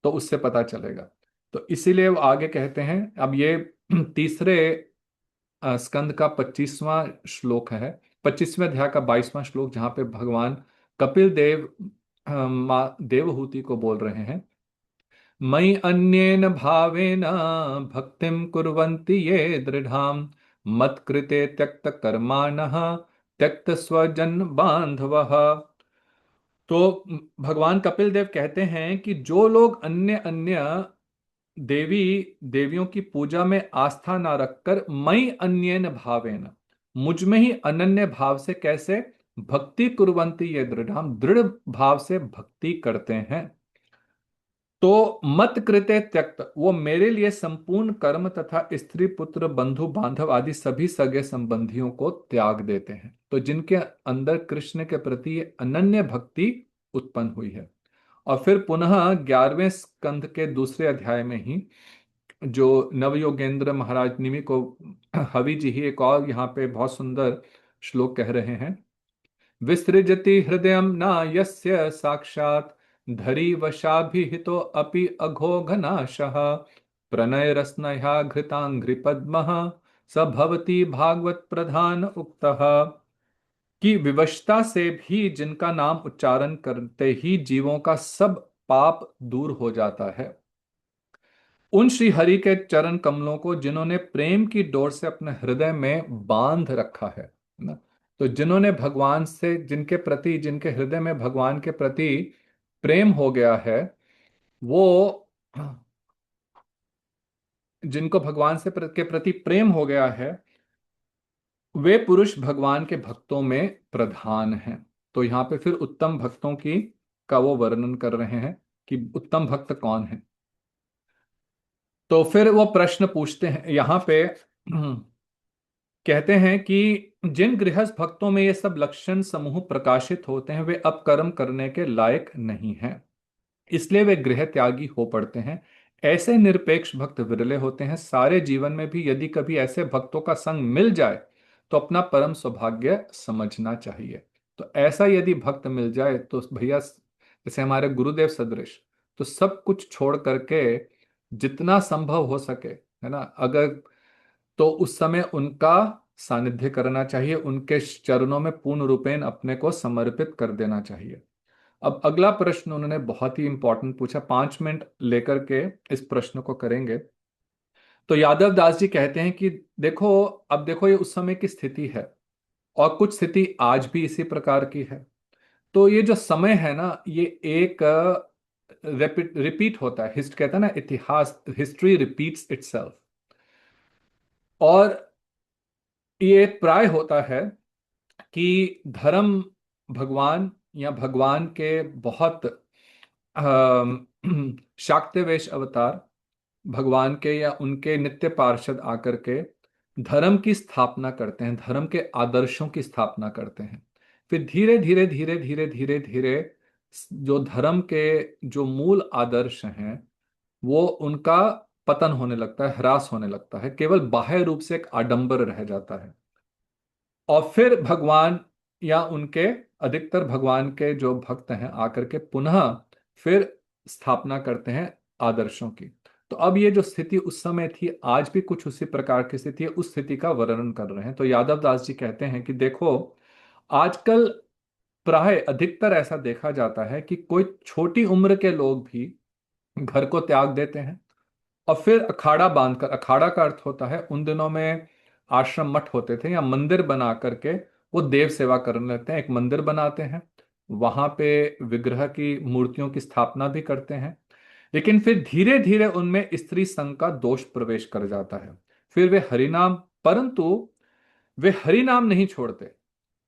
तो उससे पता चलेगा। तो इसीलिए वो आगे कहते हैं, अब ये तीसरे स्कंद का 25वां श्लोक है, 25वें अध्याय का 22वां श्लोक, जहां पे भगवान कपिल देव माँ देवहूति को बोल रहे हैं, मयि अन्येन भावेन भक्तिं कुर्वन्ति ये दृढ़ाम् मत्कृते त्यक्त कर्माणः त्यक्त स्वजन बांधवः। तो भगवान कपिल देव कहते हैं कि जो लोग अन्य अन्य देवी देवियों की पूजा में आस्था ना रखकर मयि अन्येन भावेन, मुझ में ही अनन्य भाव से कैसे भक्ति कुर्वन्ति ये दृढ़ाम, दृढ़ भाव से भक्ति करते हैं, तो मत कृते त्यक्त, वो मेरे लिए संपूर्ण कर्म तथा स्त्री पुत्र बंधु बांधव आदि सभी सगे संबंधियों को त्याग देते हैं। तो जिनके अंदर कृष्ण के प्रति ये अनन्य भक्ति उत्पन्न हुई है। और फिर पुनः 11वें स्कंध के दूसरे अध्याय में ही जो नवयोगेंद्र महाराज निमि को हवि जी ही एक और यहाँ पे बहुत सुंदर श्लोक कह रहे हैं, विसृजति हृदय न यस्य साक्षात् धरी वशाभिहितो अपि अघोघनाशः प्रणय रसनया घृतांघ्रि पद्मः स भवति भागवत प्रधान उक्तः। कि विवशता से भी जिनका नाम उच्चारण करते ही जीवों का सब पाप दूर हो जाता है, उन श्री हरि के चरण कमलों को जिन्होंने प्रेम की डोर से अपने हृदय में बांध रखा है ना, तो जिन्होंने भगवान से, जिनके प्रति, जिनके हृदय में भगवान के प्रति प्रेम हो गया है, वो, जिनको भगवान से के प्रति प्रेम हो गया है, वे पुरुष भगवान के भक्तों में प्रधान हैं। तो यहाँ पे फिर उत्तम भक्तों की का वो वर्णन कर रहे हैं कि उत्तम भक्त कौन है। तो फिर वो प्रश्न पूछते हैं यहाँ पे कहते हैं कि जिन गृहस्थ भक्तों में ये सब लक्षण समूह प्रकाशित होते हैं वे अब कर्म करने के लायक नहीं हैं, इसलिए वे गृह त्यागी हो पड़ते हैं। ऐसे निरपेक्ष भक्त विरले होते हैं। सारे जीवन में भी यदि कभी ऐसे भक्तों का संग मिल जाए तो अपना परम सौभाग्य समझना चाहिए। तो ऐसा यदि भक्त मिल जाए तो भैया, जैसे हमारे गुरुदेव सदृश, तो सब कुछ छोड़ करके जितना संभव हो सके, है ना, अगर, तो उस समय उनका सानिध्य करना चाहिए, उनके चरणों में पूर्ण रूपेण अपने को समर्पित कर देना चाहिए। अब अगला प्रश्न उन्होंने बहुत ही इंपॉर्टेंट पूछा, 5 मिनट लेकर के इस प्रश्न को करेंगे। तो यादव दास जी कहते हैं कि देखो, अब देखो ये उस समय की स्थिति है और कुछ स्थिति आज भी इसी प्रकार की है। तो ये जो समय है ना, ये एक रिपीट होता है, हिस्ट कहता है ना, इतिहास, हिस्ट्री रिपीट्स इटसेल्फ। और ये प्राय होता है कि धर्म, भगवान या भगवान के बहुत अम, शाक्तवेश अवतार, भगवान के या उनके नित्य पार्षद आकर के धर्म की स्थापना करते हैं, धर्म के आदर्शों की स्थापना करते हैं। फिर धीरे धीरे धीरे धीरे धीरे धीरे जो धर्म के जो मूल आदर्श हैं वो उनका पतन होने लगता है, ह्रास होने लगता है, केवल बाह्य रूप से एक आडंबर रह जाता है। और फिर भगवान या उनके अधिकतर भगवान के जो भक्त हैं आकर के पुनः फिर स्थापना करते हैं आदर्शों की। तो अब ये जो स्थिति उस समय थी, आज भी कुछ उसी प्रकार की स्थिति है, उस स्थिति का वर्णन कर रहे हैं। तो यादव दास जी कहते हैं कि देखो, आजकल प्राय अधिकतर ऐसा देखा जाता है कि कोई छोटी उम्र के लोग भी घर को त्याग देते हैं और फिर अखाड़ा बांधकर, अखाड़ा का अर्थ होता है, उन दिनों में आश्रम मठ होते थे या मंदिर बना करके वो देव सेवा करने लगते हैं। एक मंदिर बनाते हैं, वहां पे विग्रह की मूर्तियों की स्थापना भी करते हैं, लेकिन फिर धीरे धीरे उनमें स्त्री संग का दोष प्रवेश कर जाता है। फिर वे हरिनाम, परंतु वे हरिनाम नहीं छोड़ते।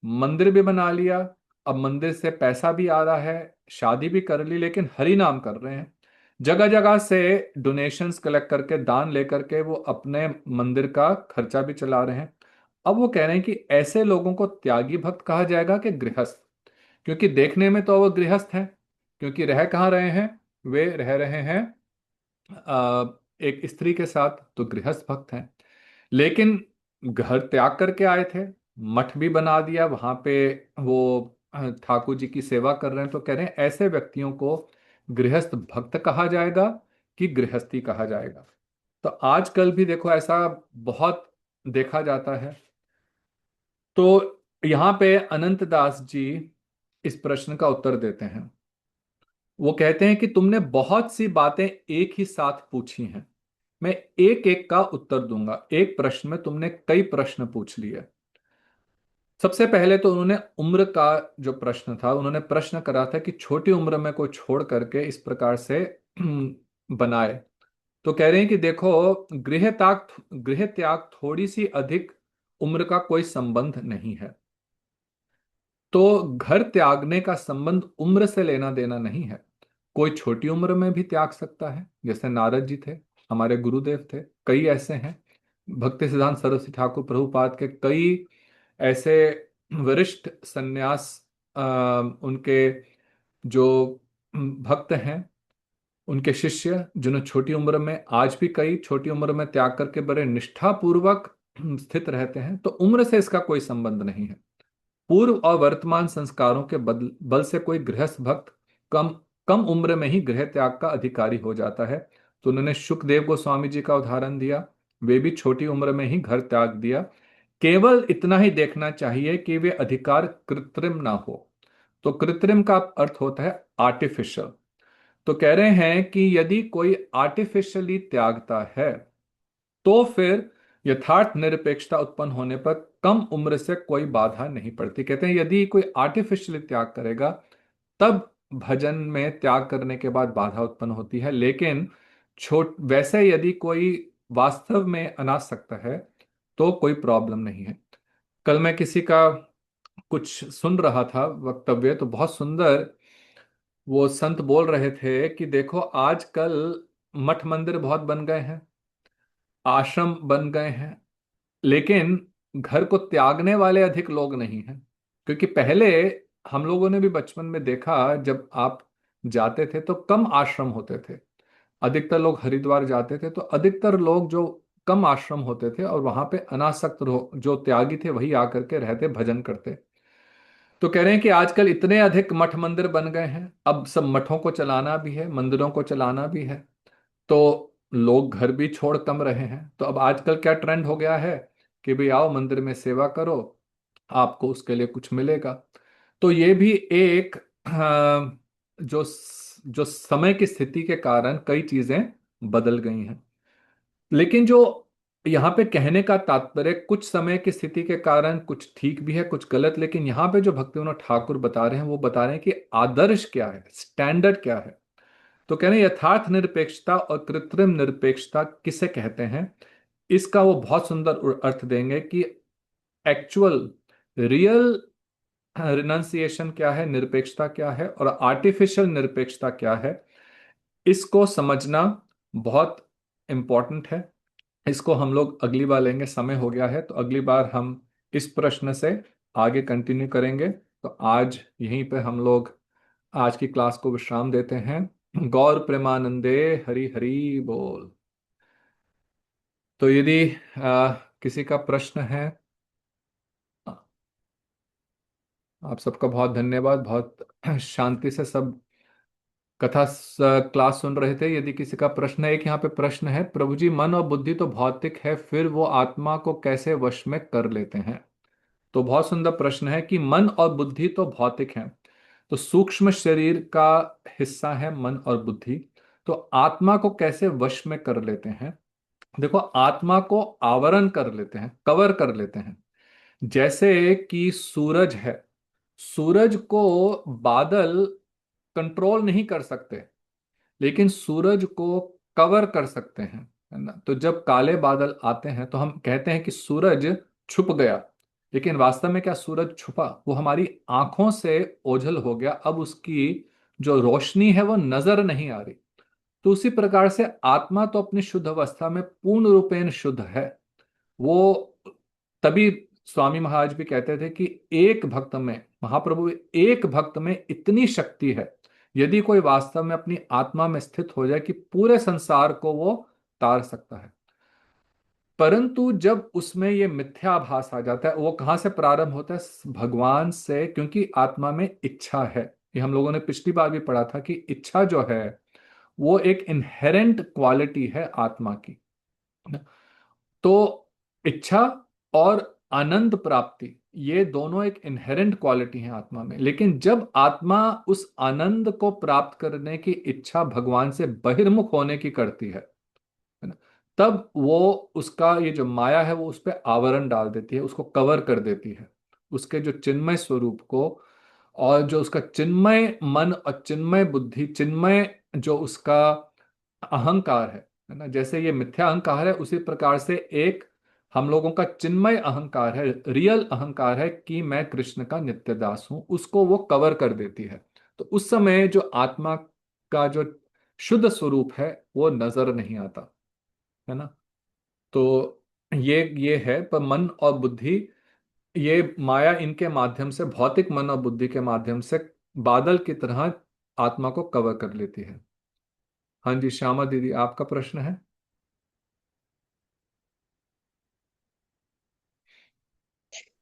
मंदिर भी बना लिया, अब मंदिर से पैसा भी आ रहा है, शादी भी कर ली, लेकिन हरि नाम कर रहे हैं। जगह जगह से डोनेशंस कलेक्ट करके, दान लेकर के वो अपने मंदिर का खर्चा भी चला रहे हैं। अब वो कह रहे हैं कि ऐसे लोगों को त्यागी भक्त कहा जाएगा कि गृहस्थ? क्योंकि देखने में तो वो गृहस्थ हैं, क्योंकि रह कहाँ रहे हैं, वे रह रहे हैं एक स्त्री के साथ, तो गृहस्थ भक्त हैं। लेकिन घर त्याग करके आए थे, मठ भी बना दिया, वहां पे वो ठाकुर जी की सेवा कर रहे हैं, तो कह रहे हैं ऐसे व्यक्तियों को गृहस्थ भक्त कहा जाएगा कि गृहस्थी कहा जाएगा? तो आजकल भी देखो ऐसा बहुत देखा जाता है। तो यहाँ पे अनंत दास जी इस प्रश्न का उत्तर देते हैं। वो कहते हैं कि तुमने बहुत सी बातें एक ही साथ पूछी हैं, मैं एक एक का उत्तर दूंगा। एक प्रश्न में तुमने कई प्रश्न पूछ लिए। सबसे पहले तो उन्होंने उम्र का जो प्रश्न था, उन्होंने प्रश्न करा था कि छोटी उम्र में कोई छोड़ करके इस प्रकार से बनाए। तो कह रहे हैं कि देखो, गृह त्याग थोड़ी सी अधिक उम्र का कोई संबंध नहीं है। तो घर त्यागने का संबंध उम्र से लेना देना नहीं है। कोई छोटी उम्र में भी त्याग सकता है, जैसे नारद जी थे, हमारे गुरुदेव थे, कई ऐसे हैं। भक्ति सिद्धांत सरस्वती ठाकुर प्रभुपाद के कई ऐसे वरिष्ठ सन्यास, उनके जो भक्त हैं, उनके शिष्य, जिन्होंने छोटी उम्र में, आज भी कई छोटी उम्र में त्याग करके बड़े निष्ठा पूर्वक स्थित रहते हैं। तो उम्र से इसका कोई संबंध नहीं है। पूर्व और वर्तमान संस्कारों के बल से कोई गृहस्थ भक्त कम कम उम्र में ही गृह त्याग का अधिकारी हो जाता है। तो उन्होंने सुखदेव गोस्वामी जी का उदाहरण दिया, वे भी छोटी उम्र में ही घर त्याग दिया। केवल इतना ही देखना चाहिए कि वे अधिकार कृत्रिम ना हो। तो कृत्रिम का अर्थ होता है आर्टिफिशियल। तो कह रहे हैं कि यदि कोई आर्टिफिशियली त्यागता है तो फिर यथार्थ निरपेक्षता उत्पन्न होने पर कम उम्र से कोई बाधा नहीं पड़ती। कहते हैं यदि कोई आर्टिफिशियली त्याग करेगा तब भजन में त्याग करने के बाद बाधा उत्पन्न होती है, लेकिन छोट वैसे यदि कोई वास्तव में अनासक्त है तो कोई प्रॉब्लम नहीं है। कल मैं किसी का कुछ सुन रहा था वक्तव्य, तो बहुत सुंदर वो संत बोल रहे थे कि देखो आजकल मठ मंदिर बहुत बन गए हैं, आश्रम बन गए हैं, लेकिन घर को त्यागने वाले अधिक लोग नहीं हैं। क्योंकि पहले हम लोगों ने भी बचपन में देखा, जब आप जाते थे तो कम आश्रम होते थे। अधिकतर लोग हरिद्वार जाते थे तो अधिकतर लोग जो कम आश्रम होते थे, और वहां पे अनासक्त जो त्यागी थे वही आकर के रहते, भजन करते। तो कह रहे हैं कि आजकल इतने अधिक मठ मंदिर बन गए हैं, अब सब मठों को चलाना भी है, मंदिरों को चलाना भी है, तो लोग घर भी छोड़ कम रहे हैं। तो अब आजकल क्या ट्रेंड हो गया है कि भाई आओ मंदिर में सेवा करो, आपको उसके लिए कुछ मिलेगा। तो ये भी एक जो जो समय की स्थिति के कारण कई चीजें बदल गई हैं। लेकिन जो यहाँ पे कहने का तात्पर्य, कुछ समय की स्थिति के कारण कुछ ठीक भी है कुछ गलत, लेकिन यहाँ पे जो भक्तिविनोद ठाकुर बता रहे हैं वो बता रहे हैं कि आदर्श क्या है, स्टैंडर्ड क्या है। तो कह रहे हैं यथार्थ निरपेक्षता और कृत्रिम निरपेक्षता किसे कहते हैं। इसका वो बहुत सुंदर अर्थ देंगे कि एक्चुअल, रियल रिनंसिएशन क्या है, निरपेक्षता क्या है, और आर्टिफिशियल निरपेक्षता क्या है। इसको समझना बहुत इंपॉर्टेंट है। इसको हम लोग अगली बार लेंगे, समय हो गया है, तो अगली बार हम इस प्रश्न से आगे कंटिन्यू करेंगे। तो आज यहीं पे हम लोग आज की क्लास को विश्राम देते हैं। गौर प्रेमानंदे, हरि हरि बोल। तो यदि किसी का प्रश्न है, आप सबका बहुत धन्यवाद, बहुत शांति से सब कथा क्लास सुन रहे थे। यदि किसी का प्रश्न है, एक यहाँ पे प्रश्न है, प्रभु जी मन और बुद्धि तो भौतिक है, फिर वो आत्मा को कैसे वश में कर लेते हैं। तो बहुत सुंदर प्रश्न है कि मन और बुद्धि तो भौतिक हैं, तो सूक्ष्म शरीर का हिस्सा है मन और बुद्धि, तो आत्मा को कैसे वश में कर लेते हैं। देखो, आत्मा को आवरण कर लेते हैं, कवर कर लेते हैं। जैसे कि सूरज है, सूरज को बादल कंट्रोल नहीं कर सकते, लेकिन सूरज को कवर कर सकते हैं, है ना। तो जब काले बादल आते हैं तो हम कहते हैं कि सूरज छुप गया, लेकिन वास्तव में क्या सूरज छुपा, वो हमारी आंखों से ओझल हो गया, अब उसकी जो रोशनी है वो नजर नहीं आ रही। तो उसी प्रकार से आत्मा तो अपनी शुद्ध अवस्था में पूर्ण रूपेण शुद्ध है। वो तभी स्वामी महाराज भी कहते थे कि एक भक्त में, महाप्रभु, एक भक्त में इतनी शक्ति है, यदि कोई वास्तव में अपनी आत्मा में स्थित हो जाए, कि पूरे संसार को वो तार सकता है। परंतु जब उसमें ये मिथ्याभास आ जाता है, वो कहाँ से प्रारंभ होता है, भगवान से, क्योंकि आत्मा में इच्छा है। ये हम लोगों ने पिछली बार भी पढ़ा था कि इच्छा जो है वो एक इनहेरेंट क्वालिटी है आत्मा की। तो इच्छा और आनंद प्राप्ति, ये दोनों एक इनहेरेंट क्वालिटी है आत्मा में। लेकिन जब आत्मा उस आनंद को प्राप्त करने की इच्छा भगवान से बहिर्मुख होने की करती है ना, तब वो, उसका ये जो माया है वो उस पर आवरण डाल देती है, उसको कवर कर देती है, उसके जो चिन्मय स्वरूप को। और जो उसका चिन्मय मन और चिन्मय बुद्धि, चिन्मय जो उसका अहंकार है ना, जैसे ये मिथ्या अहंकार है, उसी प्रकार से एक हम लोगों का चिन्मय अहंकार है, रियल अहंकार है कि मैं कृष्ण का नित्य दास हूं, उसको वो कवर कर देती है। तो उस समय जो आत्मा का जो शुद्ध स्वरूप है वो नजर नहीं आता, है ना। तो ये है, पर मन और बुद्धि, ये माया इनके माध्यम से, भौतिक मन और बुद्धि के माध्यम से बादल की तरह आत्मा को कवर कर लेती है। हाँ जी, श्यामा दीदी, आपका प्रश्न है।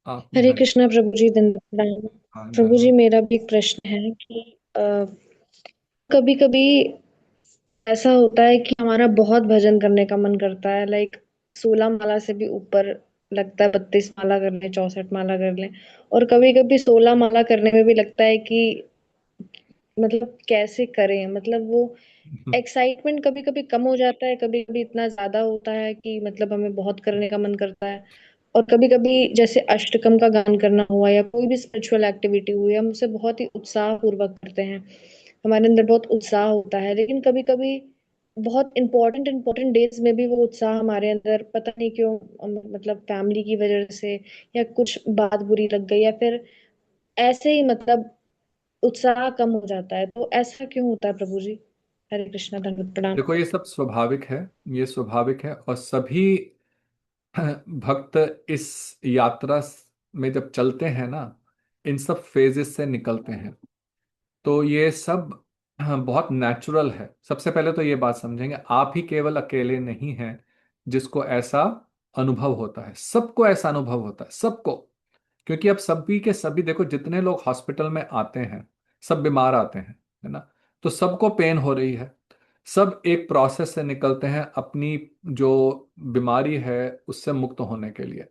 आप हरे हाँ। कृष्णा प्रभु जी, धन्यवाद। हाँ, प्रभु जी, धन्यवाद। मेरा भी एक प्रश्न है कि कभी कभी ऐसा होता है कि हमारा बहुत भजन करने का मन करता है, लाइक 16 माला से भी ऊपर लगता है, 32 माला कर लें, 64 माला कर लें। और कभी कभी 16 माला करने में भी लगता है कि मतलब कैसे करें, मतलब वो एक्साइटमेंट कभी कभी कम हो जाता है, कभी कभी इतना ज्यादा होता है कि मतलब हमें बहुत करने का मन करता है। और कभी कभी जैसे अष्टकम का गान करना हुआ या कोई भी स्पिरिचुअल एक्टिविटी हुई, हम उसे बहुत ही उत्साह पूर्वक करते हैं, हमारे अंदर बहुत उत्साह होता है। लेकिन कभी कभी बहुत इंपॉर्टेंट इंपॉर्टेंट डेज में भी वो उत्साह हमारे अंदर पता नहीं क्यों, मतलब फैमिली की वजह से या कुछ बात बुरी लग गई या फिर ऐसे ही, मतलब उत्साह कम हो जाता है। तो ऐसा क्यों होता है प्रभु जी? हरे कृष्णा, धन्यवाद, प्रणाम। देखो, ये सब स्वाभाविक है, ये स्वाभाविक है, और सभी भक्त इस यात्रा में जब चलते हैं ना, इन सब फेजेस से निकलते हैं, तो ये सब बहुत नेचुरल है। सबसे पहले तो ये बात समझेंगे, आप ही केवल अकेले नहीं हैं जिसको ऐसा अनुभव होता है, सबको ऐसा अनुभव होता है, सबको। क्योंकि अब सभी के सभी देखो, जितने लोग हॉस्पिटल में आते हैं, सब बीमार आते हैं, है ना? तो सबको पेन हो रही है, सब एक प्रोसेस से निकलते हैं अपनी जो बीमारी है उससे मुक्त होने के लिए।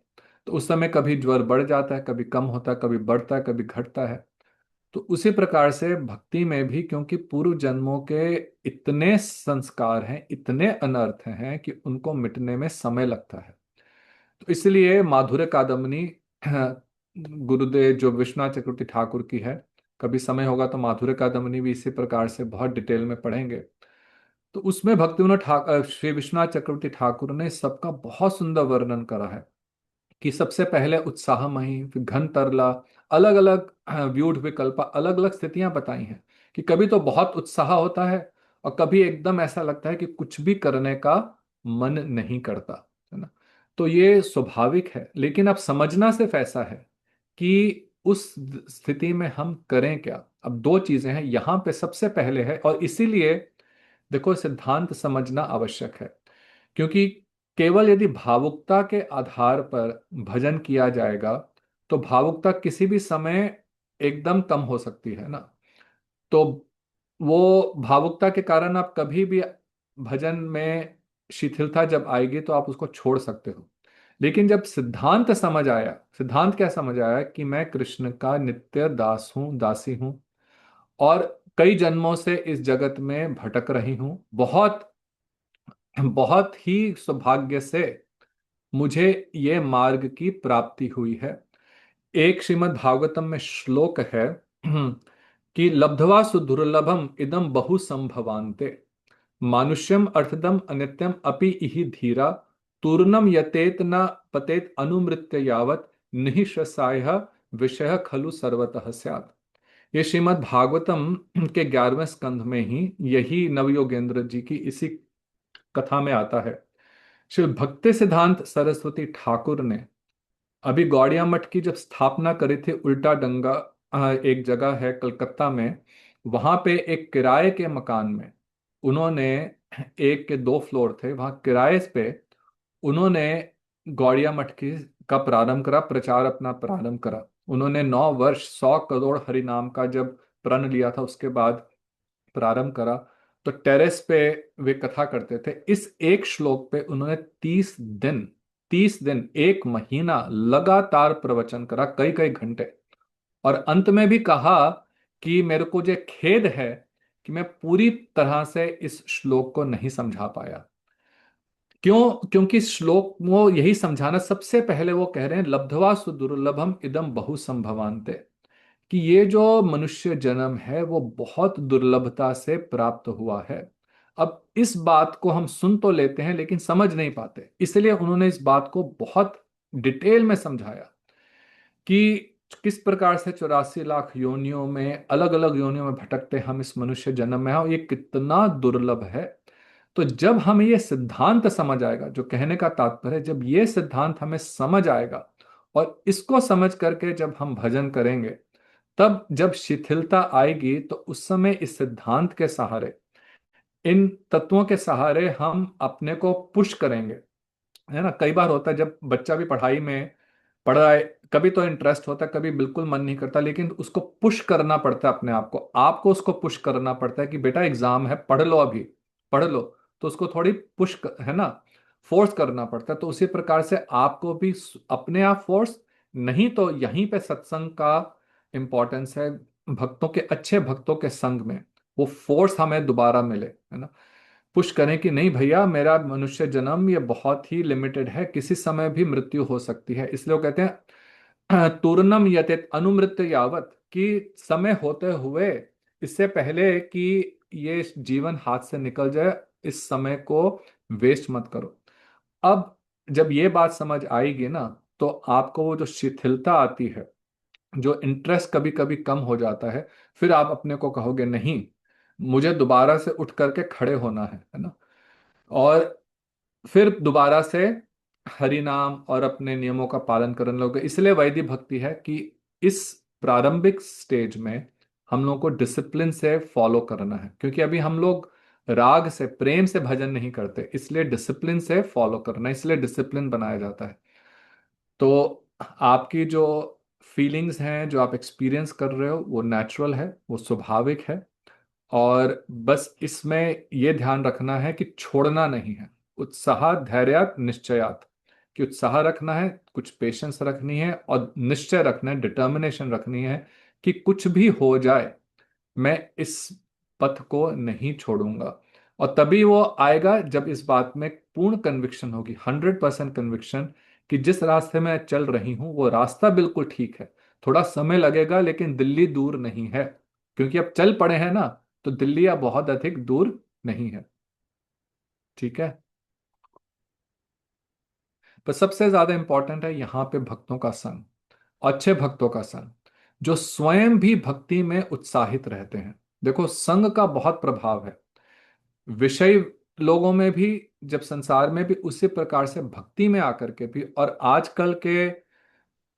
तो उस समय कभी ज्वर बढ़ जाता है, कभी कम होता है, कभी बढ़ता है, कभी घटता है। तो उसी प्रकार से भक्ति में भी, क्योंकि पूर्व जन्मों के इतने संस्कार हैं, इतने अनर्थ हैं कि उनको मिटने में समय लगता है। तो इसलिए माधुर्य कादम्बनी गुरुदेव जो विश्वनाथ चक्रवर्ती ठाकुर की है, कभी समय होगा तो माधुर्य कादम्बनी भी इसी प्रकार से बहुत डिटेल में पढ़ेंगे। तो उसमें भक्तिविनोद ठाकुर, श्री विश्वनाथ चक्रवर्ती ठाकुर ने सबका बहुत सुंदर वर्णन करा है। कि सबसे पहले उत्साहमयी, फिर घन तरला, अलग अलग व्यूढ़ विकल्प, अलग अलग स्थितियां बताई हैं। कि कभी तो बहुत उत्साह होता है, और कभी एकदम ऐसा लगता है कि कुछ भी करने का मन नहीं करता, है ना? तो ये स्वाभाविक है, लेकिन अब समझना सिर्फ ऐसा है कि उस स्थिति में हम करें क्या। अब दो चीजें हैं यहां पे, सबसे पहले है, और इसीलिए देखो सिद्धांत समझना आवश्यक है। क्योंकि केवल यदि भावुकता के आधार पर भजन किया जाएगा, तो भावुकता किसी भी समय एकदम कम हो सकती है ना। तो वो भावुकता के कारण आप कभी भी भजन में शिथिलता जब आएगी तो आप उसको छोड़ सकते हो। लेकिन जब सिद्धांत समझ आया, सिद्धांत क्या समझ आया कि मैं कृष्ण का नित्य दास हूं, दासी हूं, और कई जन्मों से इस जगत में भटक रही हूं, बहुत बहुत ही सौभाग्य से मुझे ये मार्ग की प्राप्ति हुई है। एक श्रीमद् भागवतम में श्लोक है कि लब्ध्वा सुदुर्लभम इदम बहु संभवान्ते, मानुष्यम अर्थदम अनित्यम अपि इहि धीरा, तूर्णम यतेत न पतेत अनुमृत्य यावत, निःश्रसाय विषय खलु सर्वतः स्यात्। ये श्रीमद् भागवतम के 11वें स्कंध में ही यही नवयोगेंद्र जी की इसी कथा में आता है। श्री भक्ति सिद्धांत सरस्वती ठाकुर ने अभी गौड़िया मठ की जब स्थापना करी थी, उल्टा डंगा एक जगह है कलकत्ता में, वहां पे एक किराए के मकान में उन्होंने, एक के दो फ्लोर थे वहां किराए पे, उन्होंने गौड़िया मठ की का प्रारंभ करा, प्रचार अपना प्रारंभ करा। उन्होंने 9 वर्ष 100 करोड़ हरिनाम का जब प्रण लिया था, उसके बाद प्रारंभ करा। तो टेरेस पे वे कथा करते थे, इस एक श्लोक पे उन्होंने 30 दिन, 30 दिन, एक महीना लगातार प्रवचन करा, कई कई घंटे। और अंत में भी कहा कि मेरे को जो खेद है कि मैं पूरी तरह से इस श्लोक को नहीं समझा पाया। क्यों? क्योंकि श्लोक वो यही समझाना, सबसे पहले वो कह रहे हैं लब्ध्वा सुदुर्लभम इदम बहु संभवान्ते, कि ये जो मनुष्य जन्म है वो बहुत दुर्लभता से प्राप्त हुआ है। अब इस बात को हम सुन तो लेते हैं लेकिन समझ नहीं पाते, इसलिए उन्होंने इस बात को बहुत डिटेल में समझाया कि किस प्रकार से 84 लाख योनियों में, अलग अलग योनियों में भटकते हम इस मनुष्य जन्म में हैं, और ये कितना दुर्लभ है। तो जब हमें ये सिद्धांत समझ आएगा, जो कहने का तात्पर्य है, जब ये सिद्धांत हमें समझ आएगा और इसको समझ करके जब हम भजन करेंगे, तब जब शिथिलता आएगी तो उस समय इस सिद्धांत के सहारे, इन तत्वों के सहारे हम अपने को पुश करेंगे। है ना? कई बार होता है जब बच्चा भी पढ़ाई में पढ़ रहा है, कभी तो इंटरेस्ट होता है, कभी बिल्कुल मन नहीं करता, लेकिन उसको पुश करना पड़ता है अपने आप को, आपको उसको पुश करना पड़ता है कि बेटा एग्जाम है, पढ़ लो अभी, पढ़ लो। तो उसको थोड़ी है ना, फोर्स करना पड़ता है। तो उसी प्रकार से आपको भी अपने आप फोर्स, नहीं तो यहीं पे सत्संग का इंपॉर्टेंस है, भक्तों के, अच्छे भक्तों के संग में वो फोर्स हमें दोबारा मिले, है ना? पुश करें कि नहीं भैया, मेरा मनुष्य जन्म ये बहुत ही लिमिटेड है, किसी समय भी मृत्यु हो सकती है। इसलिए वो कहते हैं तूर्णम यतेत अनुमृत्य यावत, कि समय होते हुए, इससे पहले कि ये जीवन हाथ से निकल जाए, इस समय को वेस्ट मत करो। अब जब ये बात समझ आएगी ना, तो आपको वो जो शिथिलता आती है, जो इंटरेस्ट कभी कभी कम हो जाता है, फिर आप अपने को कहोगे नहीं, मुझे दोबारा से उठ करके खड़े होना है ना? और फिर दोबारा से हरि नाम और अपने नियमों का पालन करने लोग, इसलिए वैदिक भक्ति है कि इस प्रारंभिक स्टेज में हम लोग को डिसिप्लिन से फॉलो करना है, क्योंकि अभी हम लोग राग से प्रेम से भजन नहीं करते, इसलिए डिसिप्लिन से फॉलो करना है, इसलिए डिसिप्लिन बनाया जाता है। तो आपकी जो फीलिंग्स हैं, जो आप एक्सपीरियंस कर रहे हो, वो नेचुरल है, वो स्वाभाविक है। और बस इसमें ये ध्यान रखना है कि छोड़ना नहीं है। उत्साह धैर्यात निश्चयात, कि उत्साह रखना है, कुछ पेशेंस रखनी है और निश्चय रखना है, डिटर्मिनेशन रखनी है कि कुछ भी हो जाए मैं इस पथ को नहीं छोड़ूंगा। और तभी वो आएगा जब इस बात में पूर्ण कन्विक्शन होगी, 100% कन्विक्शन, कि जिस रास्ते में चल रही हूं वो रास्ता बिल्कुल ठीक है। थोड़ा समय लगेगा लेकिन दिल्ली दूर नहीं है, क्योंकि अब चल पड़े हैं ना, तो दिल्ली अब बहुत अधिक दूर नहीं है। ठीक है। पर सबसे ज्यादा इंपॉर्टेंट है यहाँ पे भक्तों का संग, अच्छे भक्तों का संग, जो स्वयं भी भक्ति में उत्साहित रहते हैं। देखो संग का बहुत प्रभाव है विषय लोगों में भी, जब संसार में भी उसी प्रकार से भक्ति में आकर के भी। और आजकल के,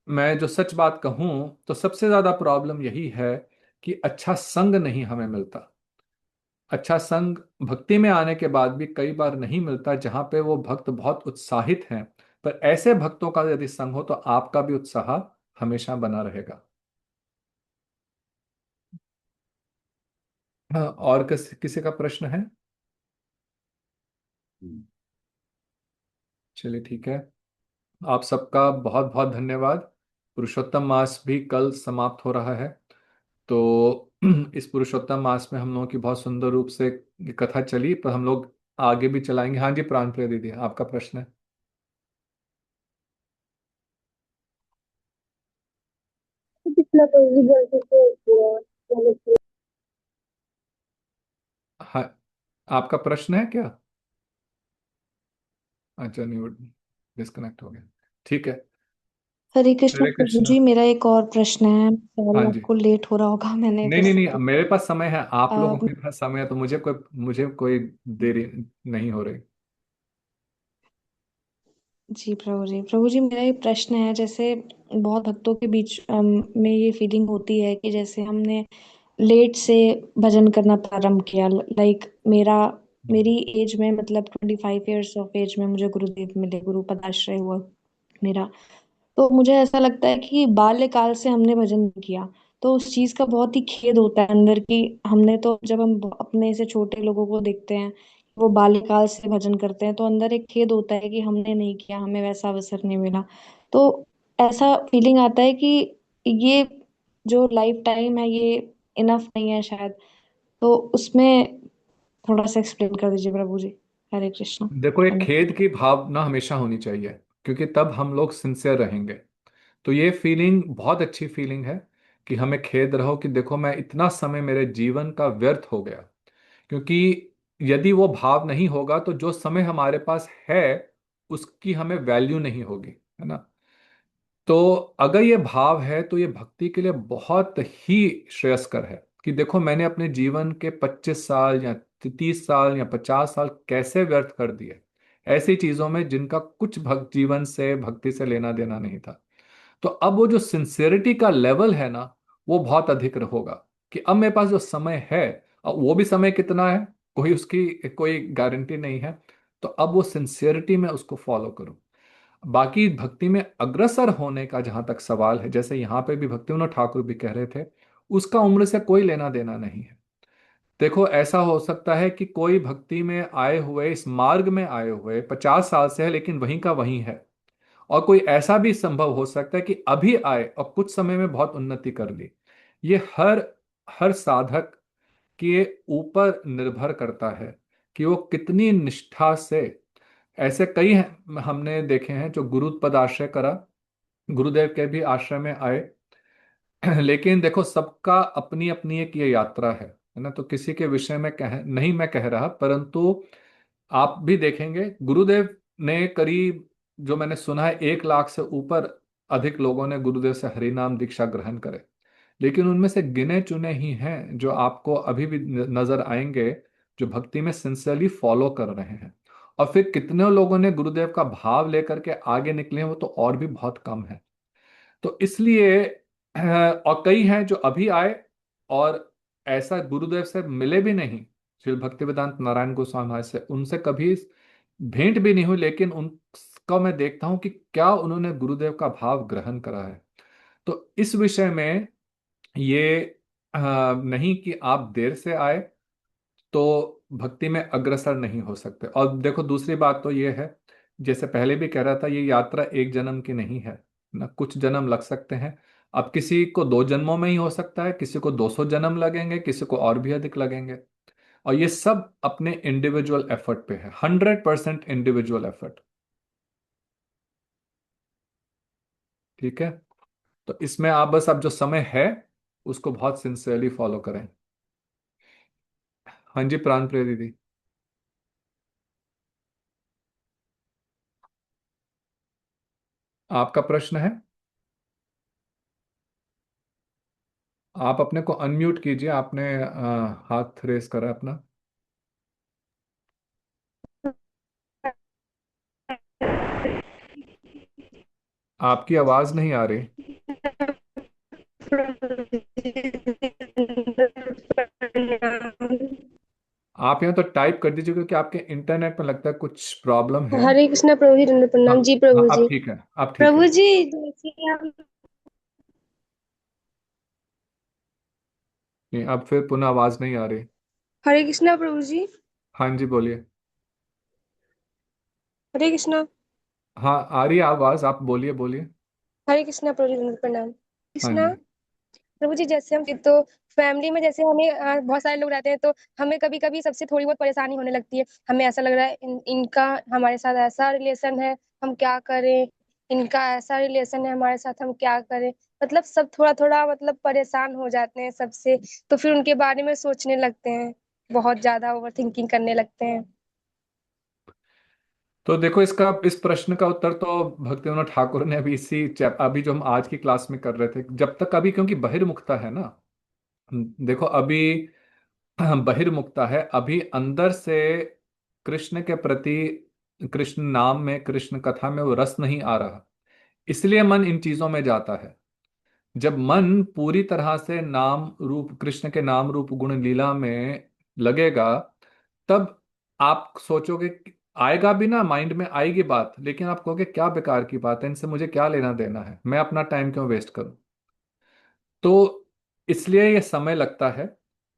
मैं जो सच बात कहूं तो सबसे ज्यादा प्रॉब्लम यही है कि अच्छा संग नहीं हमें मिलता। अच्छा संग भक्ति में आने के बाद भी कई बार नहीं मिलता, जहां पे वो भक्त बहुत उत्साहित हैं। पर ऐसे भक्तों का यदि संग हो तो आपका भी उत्साह हमेशा बना रहेगा। हाँ, और किसी का प्रश्न है? चलिए ठीक है। आप सबका बहुत बहुत धन्यवाद। पुरुषोत्तम मास भी कल समाप्त हो रहा है। तो इस पुरुषोत्तम मास में हम लोगों की बहुत सुंदर रूप से कथा चली, पर हम लोग आगे भी चलाएंगे। हाँ जी, प्राणप्रिय दीदी, आपका प्रश्न है? पिछला कोई भी गलती से हुआ। हाँ, आपका प्रश्न है क्या? अच्छा, नहीं, डिस्कनेक्ट हो गया। ठीक है। हरे कृष्ण हरे प्रभु कृष्णा। जी, मेरा एक और प्रश्न है। हाँ सॉरी, जी। आपको लेट हो रहा होगा, मैंने नहीं फिर नहीं से नहीं, मेरे पास समय है, आप लोगों अ, के पास समय है, तो मुझे कोई देरी नहीं हो रही। जी प्रभु जी, प्रभु जी मेरा ये प्रश्न है, जैसे बहुत भक्तों के बीच में ये फीलिंग होती है कि जैसे हमने लेट से भजन करना प्रारंभ किया। लाइक मेरी एज में, मतलब 25 ईयर्स ऑफ एज में मुझे गुरुदेव मिले, गुरु पदाश्रय हुआ मेरा। तो मुझे ऐसा लगता है कि बाल्यकाल से हमने भजन नहीं किया, तो उस चीज का बहुत ही खेद होता है अंदर की। हमने तो, जब हम अपने से छोटे लोगों को देखते हैं वो बाल्यकाल से भजन करते हैं, तो अंदर एक खेद होता है कि हमने नहीं किया, हमें वैसा अवसर नहीं मिला। तो ऐसा फीलिंग आता है कि ये जो लाइफ टाइम है ये इनफ नहीं है शायद। तो उसमें थोड़ा सा एक्सप्लेन कर दीजिए प्रभु जी। हरे कृष्णा। देखो, एक धन्यवाद। खेद की भावना हमेशा होनी चाहिए, क्योंकि तब हम लोग सिंसियर रहेंगे। तो ये फीलिंग बहुत अच्छी फीलिंग है कि हमें खेद रहो कि देखो मैं इतना समय मेरे जीवन का व्यर्थ हो गया। क्योंकि यदि वो भाव नहीं होगा तो जो समय हमारे पास है उसकी हमें वैल्यू नहीं होगी, है ना। तो अगर ये भाव है तो ये भक्ति के लिए बहुत ही श्रेयस्कर है कि देखो मैंने अपने जीवन के 25 साल या 30 साल या 50 साल कैसे व्यर्थ कर दिए ऐसी चीजों में जिनका कुछ भक्त जीवन से भक्ति से लेना देना नहीं था। तो अब वो जो सिंसियरिटी का लेवल है ना, वो बहुत अधिक होगा कि अब मेरे पास जो समय है, अब वो भी समय कितना है, उसकी कोई गारंटी नहीं है। तो अब वो सिंसियरिटी में उसको फॉलो करूं। बाकी भक्ति में अग्रसर होने का जहां तक सवाल है, जैसे यहाँ पे भी भक्ति विनोद ठाकुर भी कह रहे थे, उसका उम्र से कोई लेना देना नहीं है। देखो ऐसा हो सकता है कि कोई भक्ति में आए हुए, इस मार्ग में आए हुए 50 साल से है लेकिन वहीं का वहीं है। और कोई ऐसा भी संभव हो सकता है कि अभी आए और कुछ समय में बहुत उन्नति कर ली। ये हर हर साधक के ऊपर निर्भर करता है कि वो कितनी निष्ठा से। ऐसे कई हमने देखे हैं जो गुरु पद आश्रय करा, गुरुदेव के भी आश्रय में आए, लेकिन देखो सबका अपनी अपनी एक ये यात्रा है ना। तो किसी के विषय में कह नहीं मैं कह रहा, परंतु आप भी देखेंगे गुरुदेव ने करीब, जो मैंने सुना है, 1 लाख से ऊपर अधिक लोगों ने गुरुदेव से हरि नाम दीक्षा ग्रहण करे। लेकिन उनमें से गिने चुने ही हैं जो आपको अभी भी नजर आएंगे जो भक्ति में सिंसियरली फॉलो कर रहे हैं। और फिर कितने लोगों ने गुरुदेव का भाव लेकर के आगे निकले हैं, वो तो और भी बहुत कम है। तो इसलिए और कई हैं जो अभी आए और ऐसा गुरुदेव से मिले भी नहीं, श्री भक्तिवेदांत नारायण गोस्वामी महाराज से उनसे कभी भेंट भी नहीं हुई, लेकिन उनका मैं देखता हूं कि क्या उन्होंने गुरुदेव का भाव ग्रहण करा है। तो इस विषय में ये नहीं कि आप देर से आए तो भक्ति में अग्रसर नहीं हो सकते। और देखो दूसरी बात तो ये है, जैसे पहले भी कह रहा था, ये यात्रा एक जन्म की नहीं है ना, कुछ जन्म लग सकते हैं। अब किसी को 2 जन्मों में ही हो सकता है, किसी को 200 जन्म लगेंगे, किसी को और भी अधिक लगेंगे। और ये सब अपने इंडिविजुअल एफर्ट पे है, 100% इंडिविजुअल एफर्ट। ठीक है। तो इसमें आप बस अब जो समय है उसको बहुत सिंसियरली फॉलो करें। हाँ जी, प्राण प्रिय दीदी। आपका प्रश्न है? आप अपने को अनम्यूट कीजिए, आपने हाथ रेस करा अपना। आपकी आवाज नहीं आ रही। आप यहाँ तो टाइप कर दीजिए, क्योंकि आपके इंटरनेट में लगता है कुछ प्रॉब्लम है। हरे कृष्णा प्रभु जी, दंड हाँ। प्रणाम जी हाँ प्रभु अब जी। ठीक है, अब ठीक प्रभु है। जी जैसे हम। नहीं, अब फिर पुनः आवाज नहीं आ रही। हरे कृष्णा प्रभु जी। हाँ जी बोलिए। हरे कृष्णा। हाँ आ रही है आवाज, आप बोलिए बोलिए। हरे कृष्णा प्रभु जी, दंड प्रणाम हाँ कृष्णा। जी। प्रभु जी जैसे हम तो फैमिली में जैसे हमें बहुत सारे लोग रहते हैं, तो हमें कभी कभी सबसे थोड़ी बहुत परेशानी होने लगती है। हमें ऐसा लग रहा है इनका हमारे साथ ऐसा रिलेशन है, हम क्या करें। इनका ऐसा रिलेशन है हमारे साथ, हम क्या करें। मतलब सब थोड़ा थोड़ा मतलब परेशान हो जाते हैं सबसे। तो फिर उनके बारे में सोचने लगते हैं, बहुत ज्यादा ओवर थिंकिंग करने लगते हैं। तो देखो इसका, इस प्रश्न का उत्तर तो भक्तिविनोद ठाकुर ने अभी इसी अभी जो हम आज की क्लास में कर रहे थे, जब तक अभी, क्योंकि बहिर्मुखता है ना। देखो अभी बहिर्मुखता है, अभी अंदर से कृष्ण के प्रति, कृष्ण नाम में, कृष्ण कथा में वो रस नहीं आ रहा, इसलिए मन इन चीजों में जाता है। जब मन पूरी तरह से नाम रूप, कृष्ण के नाम रूप गुण लीला में लगेगा, तब आप सोचोगे आएगा भी ना, माइंड में आएगी बात, लेकिन आप कहोगे क्या बेकार की बात है, इनसे मुझे क्या लेना देना है, मैं अपना टाइम क्यों वेस्ट करूं। तो इसलिए ये समय लगता है।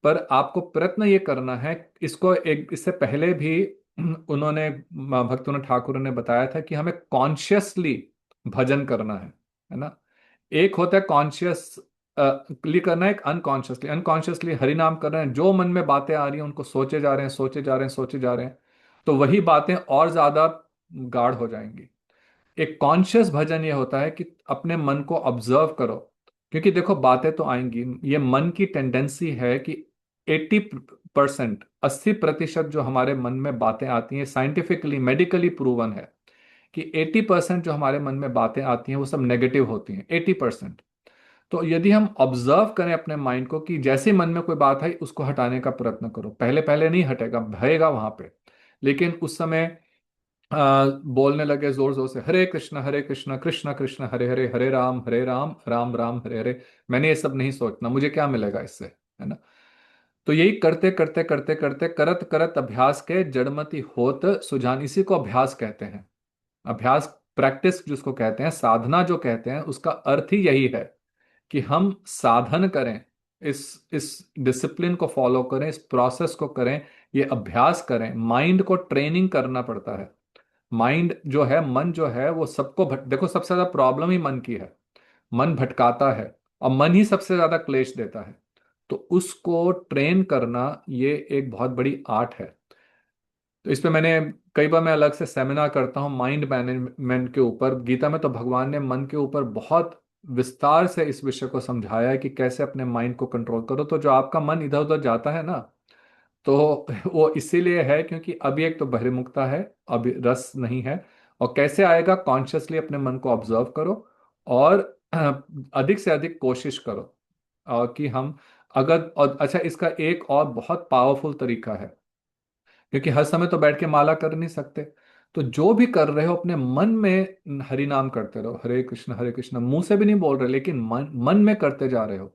पर आपको प्रयत्न ये करना है, इसको एक, इससे पहले भी उन्होंने, भक्तों ठाकुर ने बताया था कि हमें कॉन्शियसली भजन करना है ना। एक होता है कॉन्शियसली करना, एक अनकॉन्शियसली। अनकॉन्शियसली हरि नाम कर रहे हैं, जो मन में बातें आ रही हैं उनको सोचे जा रहे हैं, सोचे जा रहे हैं, सोचे जा रहे हैं, तो वही बातें और ज्यादा गाढ़ हो जाएंगी। एक कॉन्शियस भजन ये होता है कि अपने मन को ऑब्जर्व करो, क्योंकि देखो बातें तो आएंगी, ये मन की टेंडेंसी है कि 80%, 80% जो हमारे मन में बातें आती हैं, साइंटिफिकली मेडिकली प्रूवन है कि 80% जो हमारे मन में बातें आती हैं वो सब नेगेटिव होती हैं, 80%। तो यदि हम ऑब्जर्व करें अपने माइंड को कि जैसे ही मन में कोई बात आई उसको हटाने का प्रयत्न करो, पहले पहले नहीं हटेगा, भयेगा वहां पे, लेकिन उस समय बोलने लगे जोर जोर से हरे कृष्णा कृष्णा कृष्ण हरे हरे, हरे राम राम राम हरे हरे, मैंने ये सब नहीं सोचना, मुझे क्या मिलेगा इससे, है ना। तो यही करते करते करते करते, करत करत अभ्यास के जड़मति होत सुजान, इसी को अभ्यास कहते हैं। अभ्यास, प्रैक्टिस जिसको कहते हैं, साधना जो कहते हैं, उसका अर्थ ही यही है कि हम साधन करें, इस डिसिप्लिन को फॉलो करें, इस प्रोसेस को करें, ये अभ्यास करें। माइंड को ट्रेनिंग करना पड़ता है। माइंड जो है, मन जो है, वो सबको देखो सबसे ज्यादा प्रॉब्लम ही मन की है, मन भटकाता है, और मन ही सबसे ज्यादा क्लेश देता है। तो उसको ट्रेन करना ये एक बहुत बड़ी आर्ट है। तो इस पे मैंने कई बार, मैं अलग से सेमिनार करता हूँ माइंड मैनेजमेंट के ऊपर। गीता में तो भगवान ने मन के ऊपर बहुत विस्तार से इस विषय को समझाया है कि कैसे अपने माइंड को कंट्रोल करो। तो जो आपका मन इधर उधर जाता है ना, तो वो इसीलिए है क्योंकि अभी एक तो बहिर्मुखता है, अभी रस नहीं है। और कैसे आएगा, कॉन्शियसली अपने मन को ऑब्जर्व करो, और अधिक से अधिक कोशिश करो। और कि हम, अगर, और अच्छा, इसका एक और बहुत पावरफुल तरीका है क्योंकि हर समय तो बैठ के माला कर नहीं सकते। तो जो भी कर रहे हो अपने मन में हरि नाम करते रहो, हरे कृष्ण, मुंह से भी नहीं बोल रहे लेकिन मन मन में करते जा रहे हो।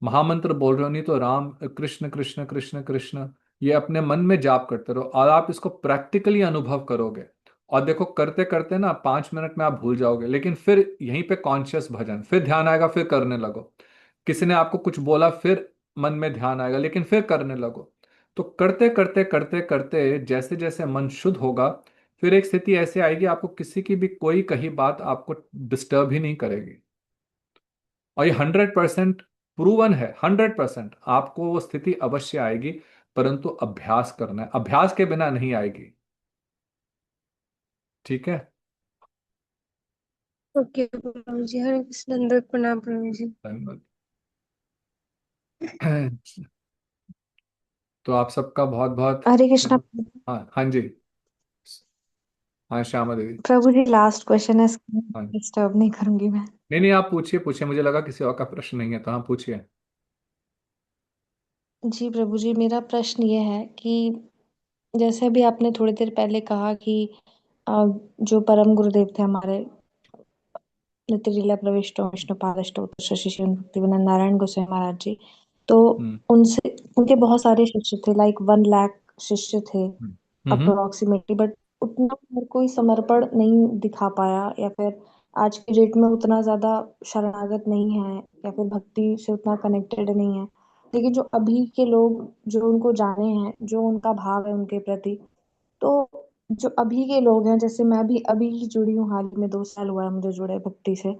महामंत्र बोल रहे हो, नहीं तो राम कृष्ण कृष्ण कृष्ण कृष्ण, ये अपने मन में जाप करते रहो और आप इसको प्रैक्टिकली अनुभव करोगे। और देखो करते करते ना 5 मिनट में आप भूल जाओगे, लेकिन फिर यहीं पे कॉन्शियस भजन, फिर ध्यान आएगा, फिर करने लगो। किसी ने आपको कुछ बोला, फिर मन में ध्यान आएगा, लेकिन फिर करने लगो। तो करते करते करते करते जैसे जैसे मन शुद्ध होगा, फिर एक स्थिति ऐसी आएगी आपको किसी की भी कोई कही बात आपको डिस्टर्ब ही नहीं करेगी। और ये 100% प्रूवन है, 100% आपको वो स्थिति अवश्य आएगी, परंतु अभ्यास करना है, अभ्यास के बिना नहीं आएगी। ठीक है। ओके प्रभु जी, हरे कृष्ण, दंडवत प्रणाम प्रभु जी। धन्यवाद। तो आप सबका बहुत बहुत हरे कृष्णा। हाँ हाँ जी। हाँ श्यामा देवी। प्रभु जी, लास्ट क्वेश्चन है, हाँ, डिस्टर्ब नहीं करूंगी मैं। नहीं नहीं, आप पूछिए पूछिए, मुझे लगा किसी और का प्रश्न नहीं है, तो हाँ पूछिए। जी प्रभु जी, मेरा प्रश्न ये है कि जैसे अभी आपने थोड़ी देर पहले कहा कि अ, जो परम गुरुदेव थे हमारे, नित्य लीला प्रविष्टो विष्णुपाद अष्टोत्तर शशि भक्तिवेदांत नारायण गोसाई महाराज जी, तो हम्म उनसे उनके बहुत सारे शिष्य थे, लाइक 1 लाख शिष्य थे हम्म हम्म। अप्रोक्सीमेटली, बट उतना हर कोई समर्पण नहीं दिखा पाया, या फिर आज की डेट में उतना ज्यादा शरणागत नहीं है, या फिर भक्ति से उतना कनेक्टेड नहीं है। लेकिन जो अभी के लोग जो उनको जाने हैं, जो उनका भाव है उनके प्रति, तो जो अभी के लोग हैं, जैसे मैं भी अभी ही जुड़ी हूँ, हाल ही में 2 साल हुआ है मुझे जुड़े भक्ति से,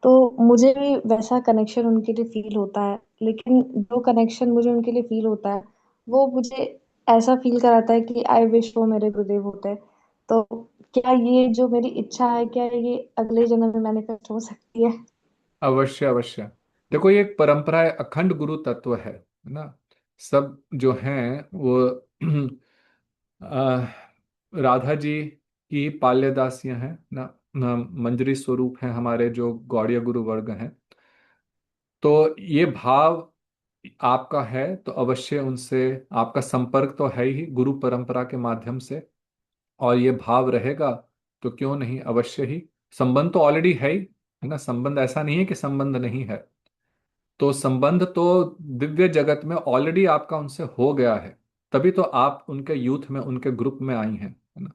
तो मुझे भी वैसा कनेक्शन उनके लिए फील होता है। लेकिन जो कनेक्शन मुझे उनके लिए फील होता है, वो मुझे ऐसा फील कराता है कि आई विश वो मेरे गुरुदेव होते। तो क्या ये जो मेरी इच्छा है, क्या ये अगले जन्म में मैनिफेस्ट हो सकती है? अवश्य अवश्य। देखो ये एक परंपरा है, अखंड गुरु तत्व है ना। सब जो हैं वो अ, राधा जी की पाल्यदासियां हैं ना, मंजरी स्वरूप हैं हमारे जो गौड़ीय गुरु वर्ग हैं। तो ये भाव आपका है तो अवश्य उनसे आपका संपर्क तो है ही गुरु परंपरा के माध्यम से, और ये भाव रहेगा तो क्यों नहीं, अवश्य ही। संबंध तो ऑलरेडी है ना, संबंध ऐसा नहीं है कि संबंध नहीं है। तो संबंध तो दिव्य जगत में ऑलरेडी आपका उनसे हो गया है, तभी तो आप उनके यूथ में उनके ग्रुप में आई हैं, है ना।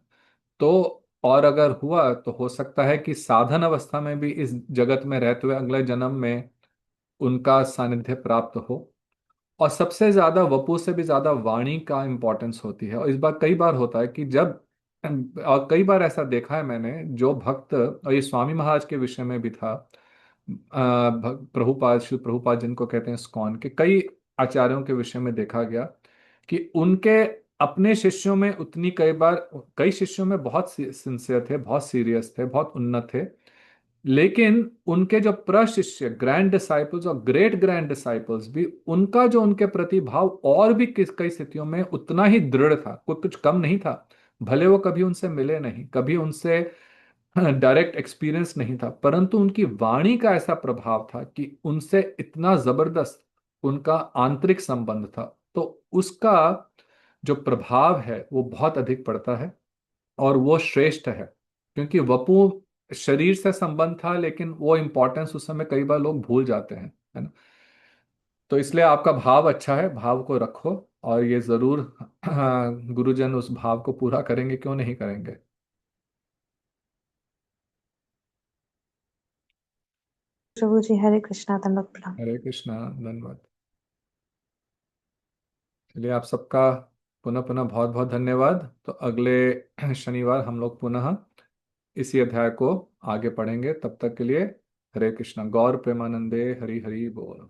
तो और अगर हुआ तो हो सकता है कि साधन अवस्था में भी इस जगत में रहते हुए अगले जन्म में उनका सानिध्य प्राप्त हो। और सबसे ज्यादा वपु से भी ज्यादा वाणी का इंपॉर्टेंस होती है। और इस बार कई बार होता है कि जब, और कई बार ऐसा देखा है मैंने, जो भक्त, और ये स्वामी महाराज के विषय में भी था, प्रभुपाद, श्री प्रभुपाद जिनको कहते हैं स्कॉन के कई आचार्यों के विषय में देखा गया कि उनके अपने शिष्यों में उतनी, कई बार कई शिष्यों में बहुत सिंसियर थे, बहुत सीरियस थे, बहुत उन्नत थे, लेकिन उनके जो प्रशिष्य ग्रैंड डिसाइपल्स और ग्रेट ग्रैंड डिसाइपल्स भी, उनका जो उनके प्रति भाव और भी कई स्थितियों में उतना ही दृढ़ था, कोई कुछ कम नहीं था। भले वो कभी उनसे मिले नहीं, कभी उनसे डायरेक्ट एक्सपीरियंस नहीं था, परंतु उनकी वाणी का ऐसा प्रभाव था कि उनसे इतना जबरदस्त उनका आंतरिक संबंध था। तो उसका जो प्रभाव है वो बहुत अधिक पड़ता है, और वो श्रेष्ठ है। क्योंकि वपु शरीर से संबंध था, लेकिन वो इंपॉर्टेंस उस समय कई बार लोग भूल जाते हैं, है ना। तो इसलिए आपका भाव अच्छा है, भाव को रखो, और ये जरूर गुरुजन उस भाव को पूरा करेंगे, क्यों नहीं करेंगे। प्रभु जी, हरे कृष्णा, दंडवत प्रणाम। हरे कृष्णा, धन्यवाद। चलिए आप सबका पुनः पुनः बहुत बहुत धन्यवाद। तो अगले शनिवार हम लोग पुनः इसी अध्याय को आगे पढ़ेंगे। तब तक के लिए हरे कृष्णा, गौर प्रेमानंदे, हरि हरि बोल।